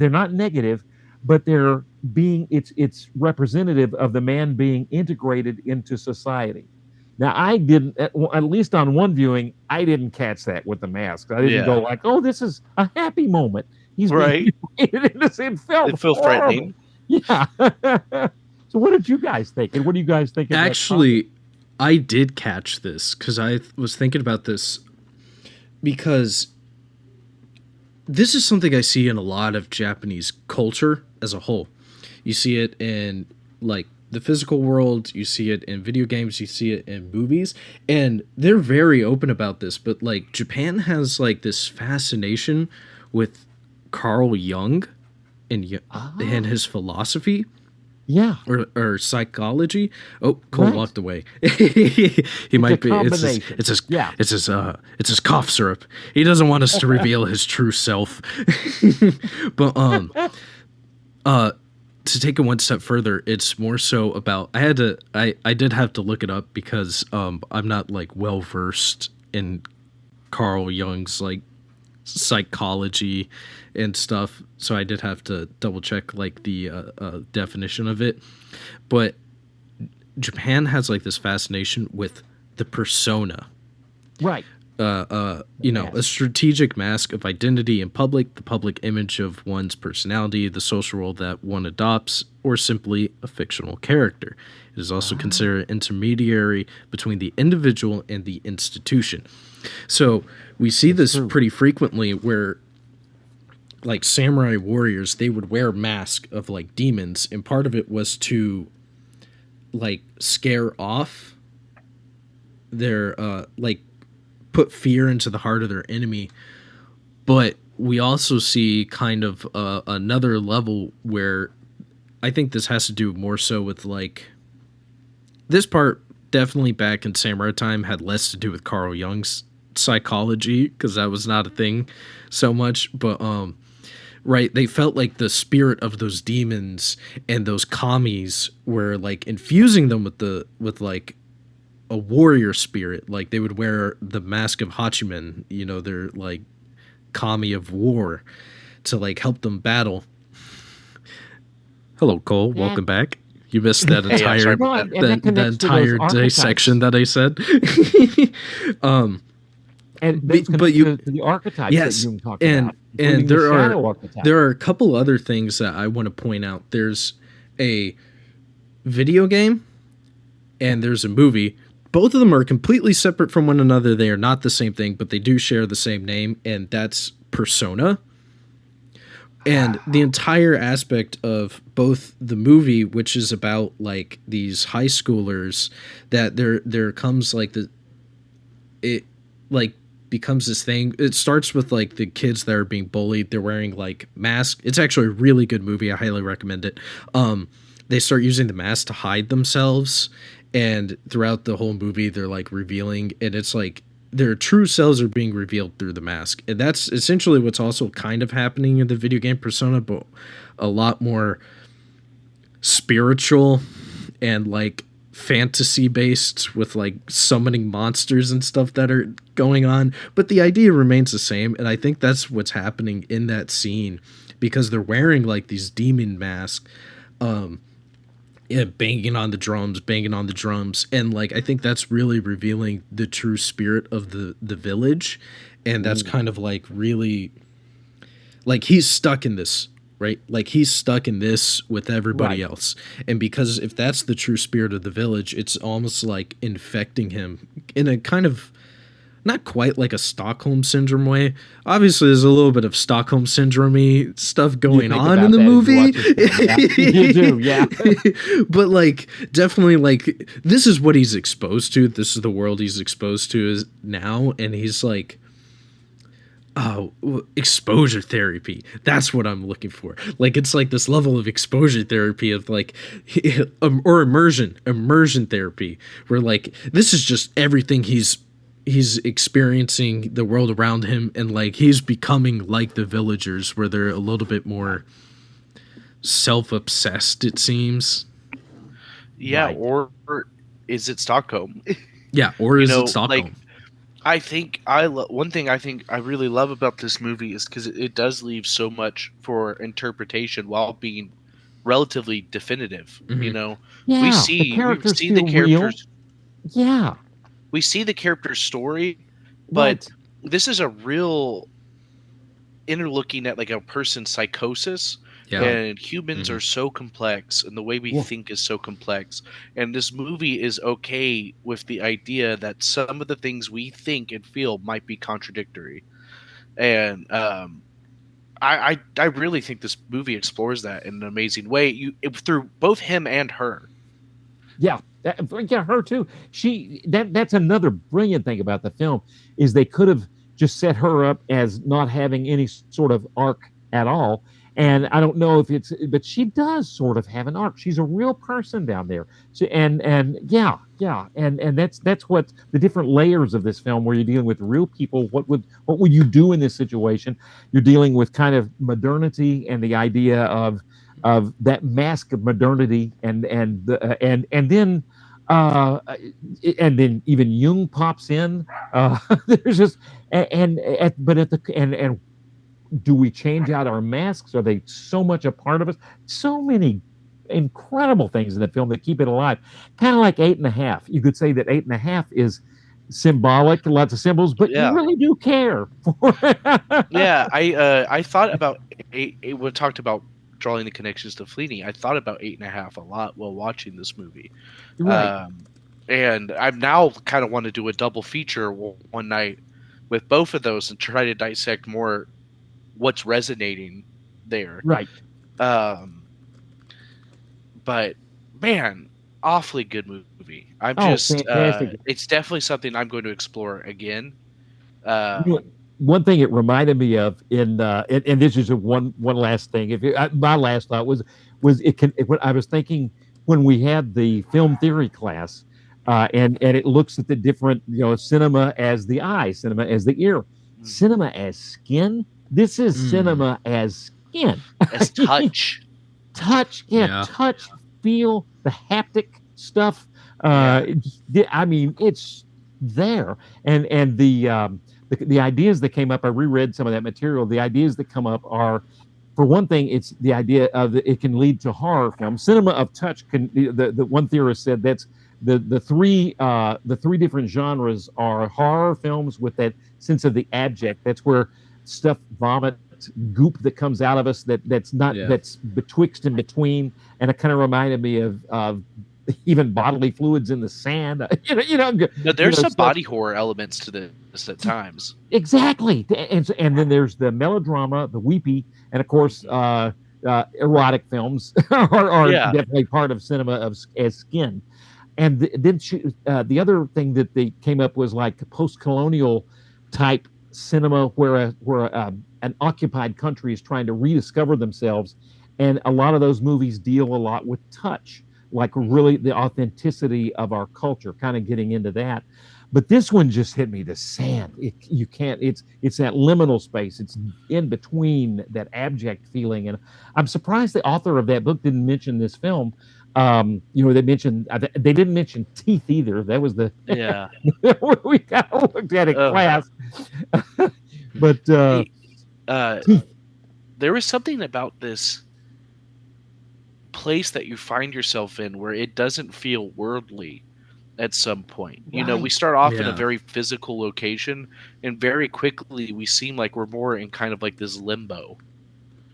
not negative, but they're being it's representative of the man being integrated into society. Now, I didn't, at least on one viewing, I didn't catch that with the mask. I didn't go Yeah. like, "Oh, this is a happy moment." He's being Right. it felt It feels horrible. threatening. Yeah. So, what did you guys think? And what do you guys think of that comment? Actually, I did catch this because I was thinking about this, because this is something I see in a lot of Japanese culture as a whole. You see it in like the physical world, you see it in video games, you see it in movies, and they're very open about this. But like Japan has like this fascination with Carl Jung and Ah, his philosophy. Yeah, or psychology. Oh, Cole right. walked away. He It's a might be. It's his. combination. It's his. Yeah. It's his. It's his cough syrup. He doesn't want us to reveal his true self. But to take it one step further, it's more so about. I did have to look it up because I'm not like well versed in Carl Jung's like psychology and stuff, so I did have to double check like the definition of it. But Japan has like this fascination with the persona, Right. a strategic mask of identity in public, the public image of one's personality, the social role that one adopts, or simply a fictional character. It is also considered an intermediary between the individual and the institution. So we see this pretty frequently where like samurai warriors, they would wear masks of like demons, and part of it was to like scare off their like put fear into the heart of their enemy. But we also see kind of another level where I think this has to do more so with like this part definitely back in samurai time had less to do with Carl Jung's psychology because that was not a thing so much, but right, they felt like the spirit of those demons and those kammis were like infusing them with like a warrior spirit. Like they would wear the mask of Hachiman, they're like kami of war, to like help them battle. Hello, Cole. Yeah. Welcome back. You missed that Hey, I'm entire sorry about that. the entire dissection that I said. And that's but you, to the archetypes yes, that Jung talked and about, including and the shadow archetype. there are a couple other things that I want to point out. There's a video game and there's a movie. Both of them are completely separate from one another. They are not the same thing, but they do share the same name, and that's Persona. And the entire aspect of both the movie, which is about like these high schoolers, that there comes like it like becomes this thing. It starts with like the kids that are being bullied. They're wearing like masks. It's actually a really good movie. I highly recommend it. They start using the mask to hide themselves, and throughout the whole movie, they're like revealing, and it's like their true selves are being revealed through the mask. And that's essentially what's also kind of happening in the video game Persona, but a lot more spiritual and like fantasy based with like summoning monsters and stuff that are going on. But the idea remains the same. And I think that's what's happening in that scene, because they're wearing like these demon masks, banging on the drums, and like I think that's really revealing the true spirit of the village. And that's kind of like really like he's stuck in this, right? Like he's stuck in this with everybody else, and because if that's the true spirit of the village, it's almost like infecting him in a kind of not quite like a Stockholm syndrome way. Obviously, there's a little bit of Stockholm syndrome-y stuff going on in the movie. You do, yeah. But like, definitely, like this is what he's exposed to. This is the world he's exposed to is now, and he's like, oh, exposure therapy. That's what I'm looking for. Like, it's like this level of exposure therapy of like, or immersion therapy, where like this is just everything he's experiencing the world around him, and like he's becoming like the villagers, where they're a little bit more self-obsessed, it seems. Yeah, right. Or is it Stockholm? Yeah, or is it Stockholm? Like, I think one thing I think I really love about this movie is because it does leave so much for interpretation while being relatively definitive. Yeah, we see the characters. Real. Yeah. We see the character's story, but this is a real interlooking at like a person's psychosis. Yeah. And humans are so complex, and the way we think is so complex. And this movie is okay with the idea that some of the things we think and feel might be contradictory. And I really think this movie explores that in an amazing way through both him and her. Yeah. Her too. That's another brilliant thing about the film is they could have just set her up as not having any sort of arc at all, And I don't know if it's, but she does sort of have an arc. She's a real person down there. So, and yeah, and that's what the different layers of this film, where you're dealing with real people. What would you do in this situation? You're dealing with kind of modernity and the idea of that mask of modernity, and then. Uh, and then even Jung pops in. There's just but at the and do we change out our masks? Are they so much a part of us? So many incredible things in the film that keep it alive. Kind of like 8.5. You could say that 8.5 is symbolic, lots of symbols, but you Yeah. really do care. Yeah, I thought about we talked about drawing the connections to Fleeting. I thought about 8.5 a lot while watching this movie. Right. And I'm now kind of want to do a double feature one night with both of those and try to dissect more what's resonating there. Right. But man, awfully good movie. I'm Oh, just fantastic. it's definitely something I'm going to explore again. One thing it reminded me of and this is one last thing. My last thought was when I was thinking when we had the film theory class, and it looks at the different, cinema as the eye, cinema as the ear, cinema as skin. This is cinema as skin, as touch. Touch, feel, the haptic stuff. I mean, it's there, and the ideas that came up. I reread some of that material. The ideas that come up are, for one thing, it's the idea of it can lead to horror film. Cinema of touch can. The one theorist said that's the three different genres are horror films with that sense of the abject. That's where stuff vomit goop that comes out of us that's betwixt and between, and it kind of reminded me of even bodily fluids in the sand. There's some body horror elements to this at times. Exactly, and then there's the melodrama, the weepy, and of course erotic films are definitely part of cinema as skin. And then the other thing that they came up was like post-colonial type cinema, where an occupied country is trying to rediscover themselves, and a lot of those movies deal a lot with touch, like really the authenticity of our culture, kind of getting into that. But this one just hit me, the sand. It's that liminal space. It's in between, that abject feeling. And I'm surprised the author of that book didn't mention this film. They didn't mention teeth either. That was we kind of looked at it in class. But there was something about this place that you find yourself in where it doesn't feel worldly at some point. Right. We start off in a very physical location, and very quickly we seem like we're more in kind of like this limbo.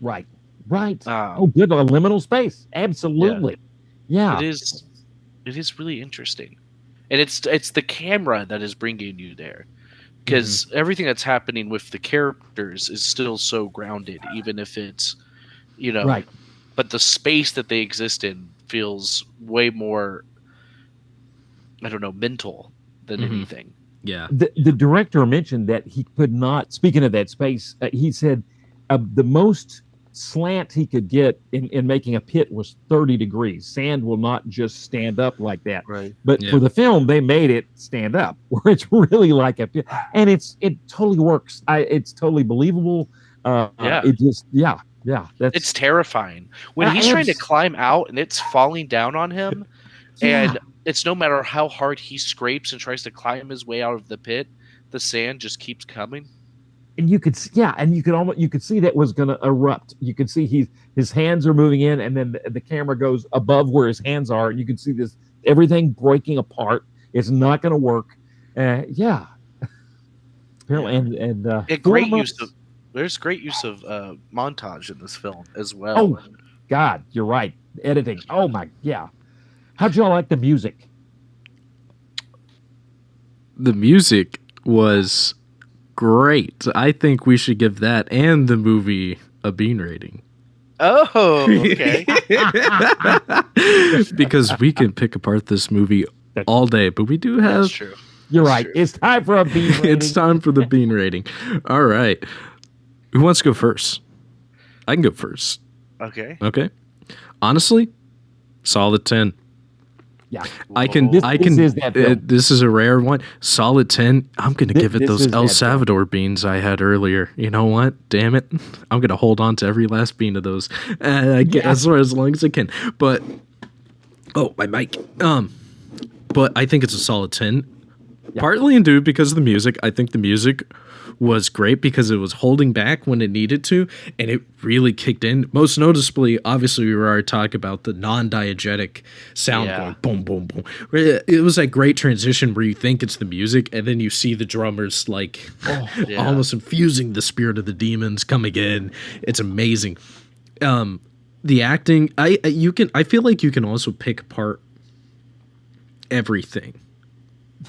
Right. Good. A liminal space. Absolutely. Yeah. It is really interesting. And it's the camera that is bringing you there. Because everything that's happening with the characters is still so grounded, even if it's, right. But the space that they exist in feels way more, I don't know, mental than anything. Yeah. The director mentioned that he could not, speaking of that space, he said the most slant he could get in making a pit was 30 degrees. Sand will not just stand up like that. Right. But for the film, they made it stand up, where it's really like a pit. And it totally works. It's totally believable. It's terrifying when he's trying to climb out and it's falling down on him, and it's no matter how hard he scrapes and tries to climb his way out of the pit, the sand just keeps coming. And you could see that was going to erupt. You could see his hands are moving in, and then the camera goes above where his hands are, and you can see everything breaking apart. It's not going to work. Apparently, there's great use of montage in this film as well. Oh, God, you're right. Editing. Oh my, yeah. How'd y'all like the music? The music was great. I think we should give that and the movie a bean rating. Oh, okay. Because we can pick apart this movie all day, but we do have... That's true. You're right. It's time for a bean rating. It's time for the bean rating. All right. Who wants to go first? I can go first. Okay. Okay. Honestly, solid 10. Yeah. I can. This is that film. This is a rare one. Solid 10. I'm gonna give it This those is El that film. Salvador beans I had earlier. You know what? Damn it! I'm gonna hold on to every last bean of those as far as long as I can. But my mic. But I think it's a solid 10. Yeah. Partly and due because of the music. I think the music was great because it was holding back when it needed to, and it really kicked in. Most noticeably, obviously, we were already talking about the non-diegetic sound going boom, boom, boom. It was that great transition where you think it's the music, and then you see the drummers almost infusing the spirit of the demons coming in. It's amazing. The acting, I feel like you can also pick apart everything.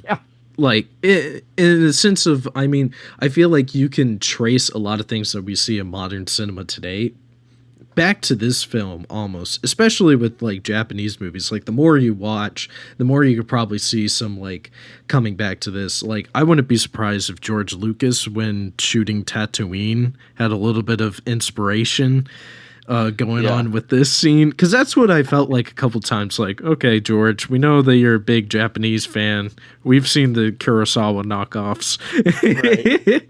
Yeah. Like, in the sense of, I mean, I feel like you can trace a lot of things that we see in modern cinema today back to this film almost, especially with, like, Japanese movies. Like, the more you watch, the more you could probably see some, like, coming back to this. Like, I wouldn't be surprised if George Lucas, when shooting Tatooine, had a little bit of inspiration going on with this scene, because that's what I felt like a couple times. Like, okay, George, we know that you're a big Japanese fan. We've seen the Kurosawa knockoffs. Right.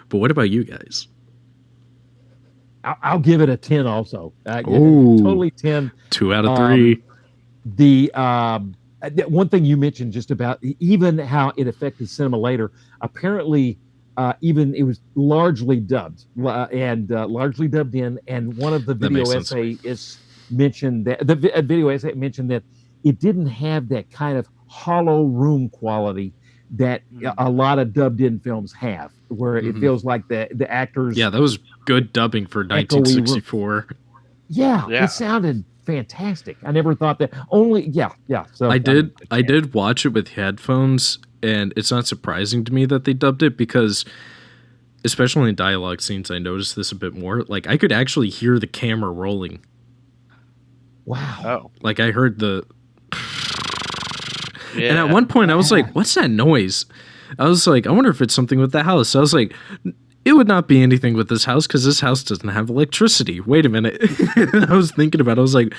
But what about you guys? I'll give it a 10 also. Totally 10. 2 out of 3. The one thing you mentioned just about even how it affected cinema later, apparently even it was largely dubbed largely dubbed in, and one of the video essayists mentioned that video essay mentioned that it didn't have that kind of hollow room quality that a lot of dubbed in films have, where it feels like the actors. Yeah, that was good dubbing for 1964. Yeah, it sounded fantastic. I never thought that. So I did watch it with headphones, and it's not surprising to me that they dubbed it, because especially in dialogue scenes, I noticed this a bit more. Like, I could actually hear the camera rolling. Wow. Oh. Like, I heard the... Yeah. And at one point, I was like, what's that noise? I was like, I wonder if it's something with the house. I was like, it would not be anything with this house, because this house doesn't have electricity. Wait a minute. I was thinking about it. I was like,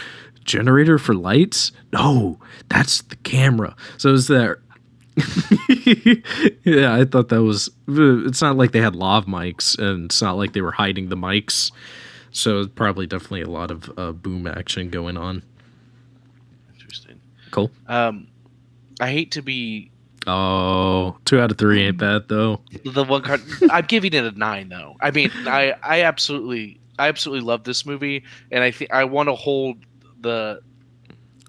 generator for lights? No, that's the camera. So it was there. Yeah, I thought that was... It's not like they had lav mics, and it's not like they were hiding the mics. So it's probably definitely a lot of boom action going on. Interesting. Cool. I hate to be... Oh, 2 out of 3 ain't bad, though. The one card... I'm giving it a 9, though. I mean, I absolutely love this movie, and I think I want to hold the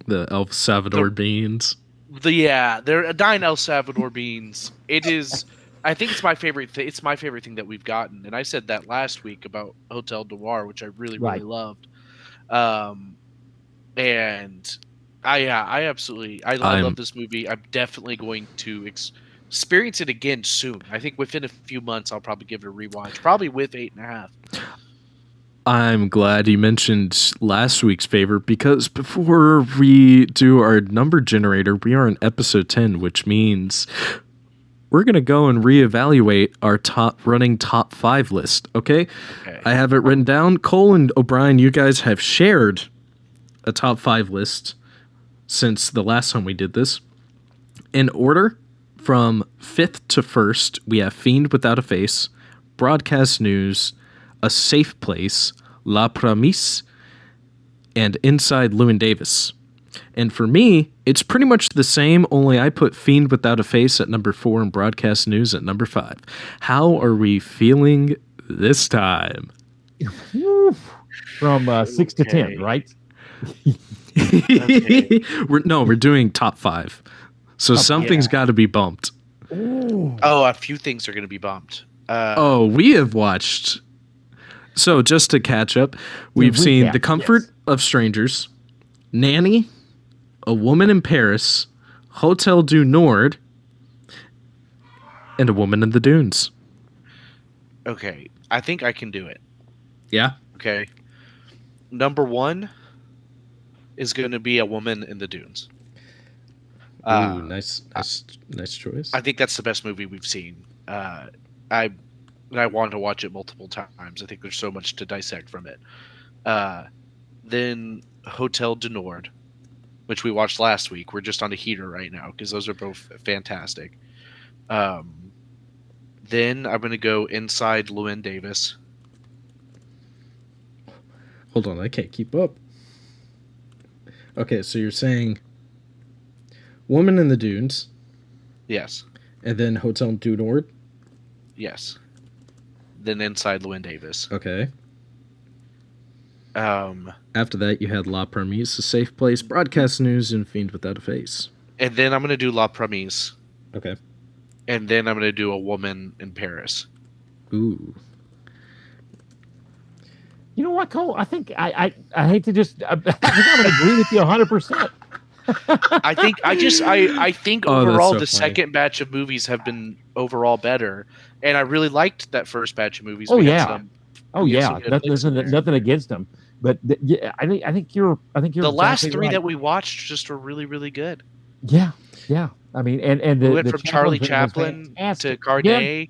El Salvador beans. They're 9 El Salvador beans. It is... I think it's my favorite thing. It's my favorite thing that we've gotten, and I said that last week about Hotel Noir, which I really loved. And I absolutely love this movie. I'm definitely going to experience it again soon. I think within a few months, I'll probably give it a rewatch, probably with 8.5. I'm glad you mentioned last week's favorite, because before we do our number generator, we are in episode 10, which means we're going to go and reevaluate our top 5 list, okay? I have it written down. Cole and O'Brien, you guys have shared a top 5 list since the last time we did this. In order, from 5th to 1st, we have Fiend Without a Face, Broadcast News, A Safe Place, La Promise, and Inside Llewyn Davis. And for me, it's pretty much the same, only I put Fiend Without a Face at number 4 and Broadcast News at number 5. How are we feeling this time? From 6 to 10, right? We're doing top 5. So something's got to be bumped. Ooh. Oh, a few things are going to be bumped. We have watched... So just to catch up, we've seen The Comfort of Strangers, Nanny, A Woman in Paris, Hotel du Nord, and A Woman in the Dunes. Okay, I think I can do it. Yeah? Okay. Number 1 is going to be A Woman in the Dunes. Ooh, nice choice. I think that's the best movie we've seen. I and I want to watch it multiple times. I think there's so much to dissect from it. Then Hotel du Nord, which we watched last week. We're just on a heater right now because those are both fantastic. Then I'm going to go Inside Llewyn Davis. Hold on, I can't keep up. Okay, so you're saying Woman in the Dunes, Yes. and then Hotel du Nord? Yes. Then Inside Llewyn Davis. Okay. Um, After that, you had La Permise, A Safe Place, Broadcast News, and Fiend Without a Face. and then I'm going to do La Promise. Okay. And then I'm going to do A Woman in Paris. Ooh. You know what, Cole? I think I hate to just. I think I'm going to agree with you 100%. I think Oh, that's overall so the funny. second batch of movies have been overall better, and I really liked that first batch of movies. Oh, We had yeah. some- Oh we had yeah, some good picks in there. nothing against them, but yeah, I think you're The last exactly three right. that we watched just were really, really good. Yeah. I mean, and We the went the from Charlie Chaplin Chaplin was to fantastic. Carnet,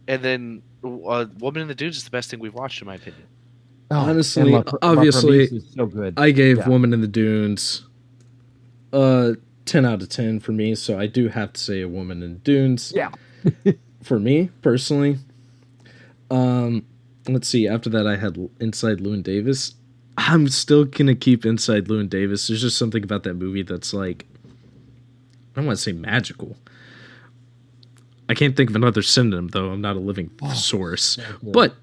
and then Woman in the Dunes is the best thing we've watched, in my opinion. Oh, Honestly, La obviously, Permise is so good. I gave Yeah. Woman in the Dunes 10 out of 10 for me, so I do have to say A Woman in the Dunes. Yeah. For me, personally. Let's see, after that I had Inside Llewyn Davis. I'm still going to keep Inside Llewyn Davis. There's just something about that movie that's like, I don't want to say magical. I can't think of another synonym, though. I'm not a living source. good. But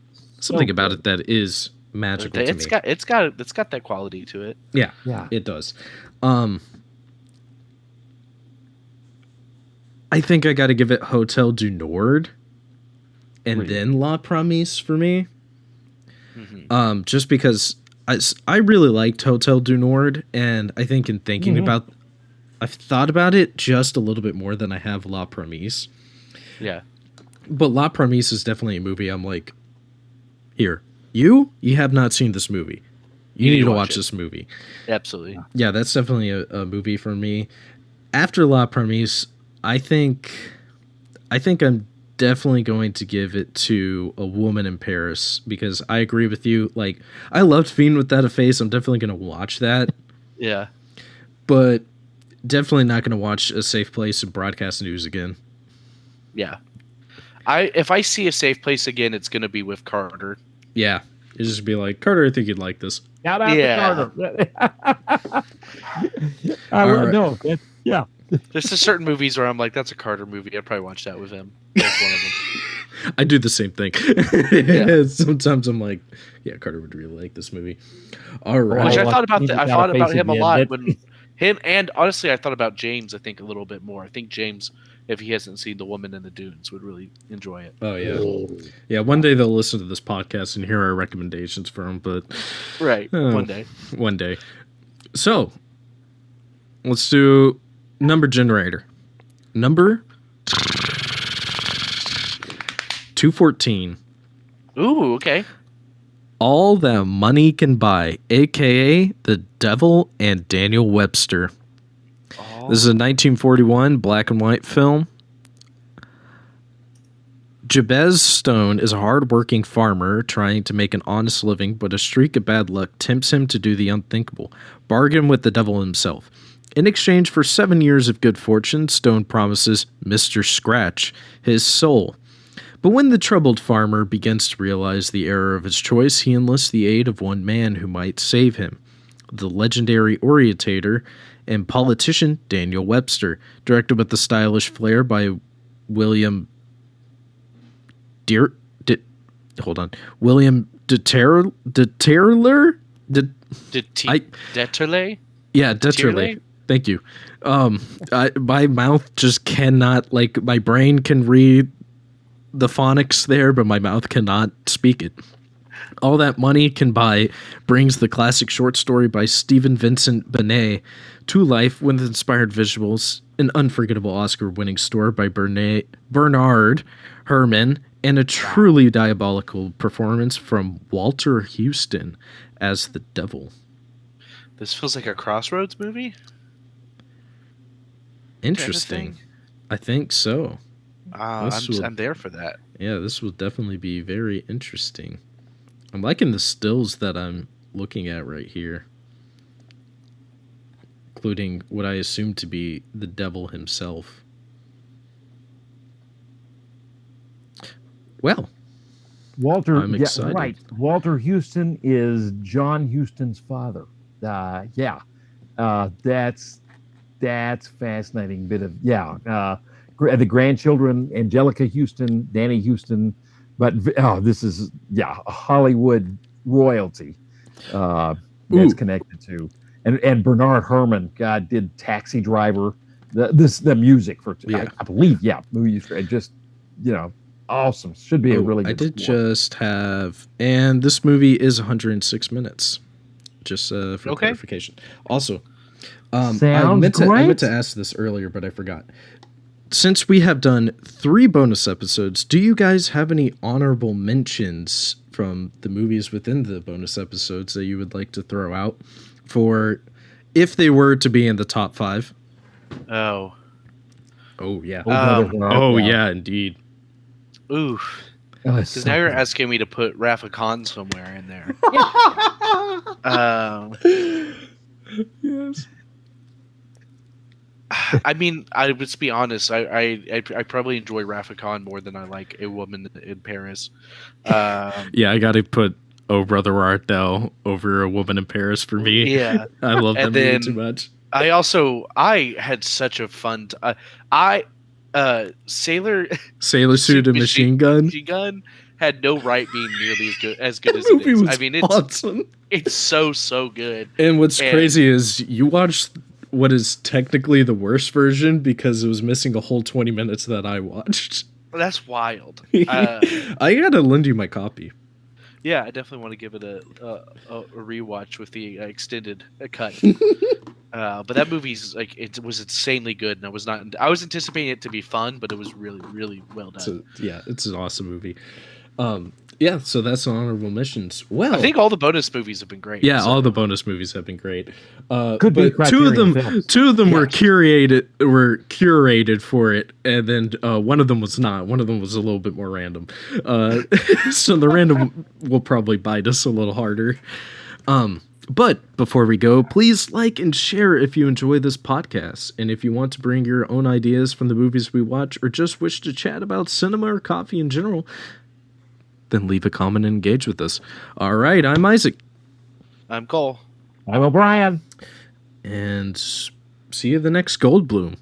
something So about good. it that is magical to It's me. got that quality to it. Yeah, Yeah. it does. I think I got to give it Hotel du Nord and Really? then La Promise for me. Mhm. Just because I really liked Hotel du Nord, and I think in thinking about, I've thought about it just a little bit more than I have La Promise. Yeah. But La Promise is definitely a movie I'm like, here, you have not seen this movie. You need to watch it. this movie. Absolutely. Yeah, that's definitely a movie for me. After La Promise, I think I'm definitely going to give it to A Woman in Paris because I agree with you. Like, I loved Fiend Without a Face. I'm definitely going to watch that, Yeah. but definitely not going to watch A Safe Place and Broadcast News again. Yeah. If I see A Safe Place again, it's going to be with Carter. Yeah, it's just be like, Carter, I think you'd like this. Shout out Yeah. to Carter. All right. No, yeah. There's just certain movies where I'm like, that's a Carter movie. I'd probably watch that with him. That's one of them. I do the same thing. Sometimes I'm like, yeah, Carter would really like this movie. All right. Which I watch thought about. Fiend I Without thought a about Face him a again. lot That- when him, and honestly, I thought about James. I think a little bit more. I think James, if he hasn't seen The Woman in the Dunes, would really enjoy it. Oh, yeah. Yeah, one day they'll listen to this podcast and hear our recommendations for them, but Right. Oh. One day. one day. So, let's do number generator. Number 214. Ooh. Okay. All That Money Can Buy, a.k.a. The Devil and Daniel Webster. Oh. This is a 1941 black and white film. Jabez Stone is a hard-working farmer trying to make an honest living, but a streak of bad luck tempts him to do the unthinkable, bargain with the devil himself. In exchange for 7 years of good fortune, Stone promises Mr. Scratch his soul. But when the troubled farmer begins to realize the error of his choice, he enlists the aid of one man who might save him, the legendary orator and politician Daniel Webster, directed with the stylish flair by William William Deterler? Deterle? Yeah, Deterle. Thank you. My mouth just cannot, like, my brain can read the phonics there, but my mouth cannot speak it. All That Money Can Buy brings the classic short story by Stephen Vincent Benet to life with inspired visuals, an unforgettable Oscar-winning story by Bernard Herrmann, and a truly diabolical performance from Walter Houston as the devil. This feels like a Crossroads movie. Interesting. thing? I think so. This will, I'm there for that. yeah, this will definitely be very interesting. I'm liking the stills that I'm looking at right here, including what I assume to be the devil himself. Well, Walter, I'm excited. right. Walter Houston is John Huston's father. That's fascinating bit of the grandchildren, Angelica Houston, Danny Houston, but this is Hollywood royalty that's connected to, and Bernard Herrmann, God, did Taxi Driver, the music for I believe movies for just awesome. Should be a really good I did score. just have, and this movie is 106 minutes, just for clarification. Also, I meant to ask this earlier, but I forgot. Since we have done 3 bonus episodes, do you guys have any honorable mentions from the movies within the bonus episodes that you would like to throw out for if they were to be in the top 5? Oh Yeah. Yeah, indeed. Oof. Because now you're asking me to put Rafa Khan somewhere in there. Yes. I mean, let's be honest. I probably enjoy Rafa Khan more than I like A Woman in Paris. Yeah, I got to put Oh Brother Where Art Thou over A Woman in Paris for me. Yeah, I love that movie too much. I had such a fun. Sailor Suit and Machine Gun. Machine Gun had no right being nearly as good as movie it is. Was I mean, it's awesome. It's so good. And what's crazy is you watch what is technically the worst version because it was missing a whole 20 minutes that I watched. That's wild. I gotta lend you my copy. Yeah, I definitely want to give it a rewatch with the extended cut. But that movie's it was insanely good, and I was anticipating it to be fun, but it was really, really well done. It's an awesome movie. So that's honorable mentions. Well, I think all the bonus movies have been great. Yeah, all the bonus movies have been great. Could be two of them were curated for it, and then one of them was not. One of them was a little bit more random. So the random will probably bite us a little harder. But before we go, please like and share if you enjoy this podcast. And if you want to bring your own ideas from the movies we watch, or just wish to chat about cinema or coffee in general, then leave a comment and engage with us. All right, I'm Isaac. I'm Cole. I'm O'Brien. And see you the next Goldblum.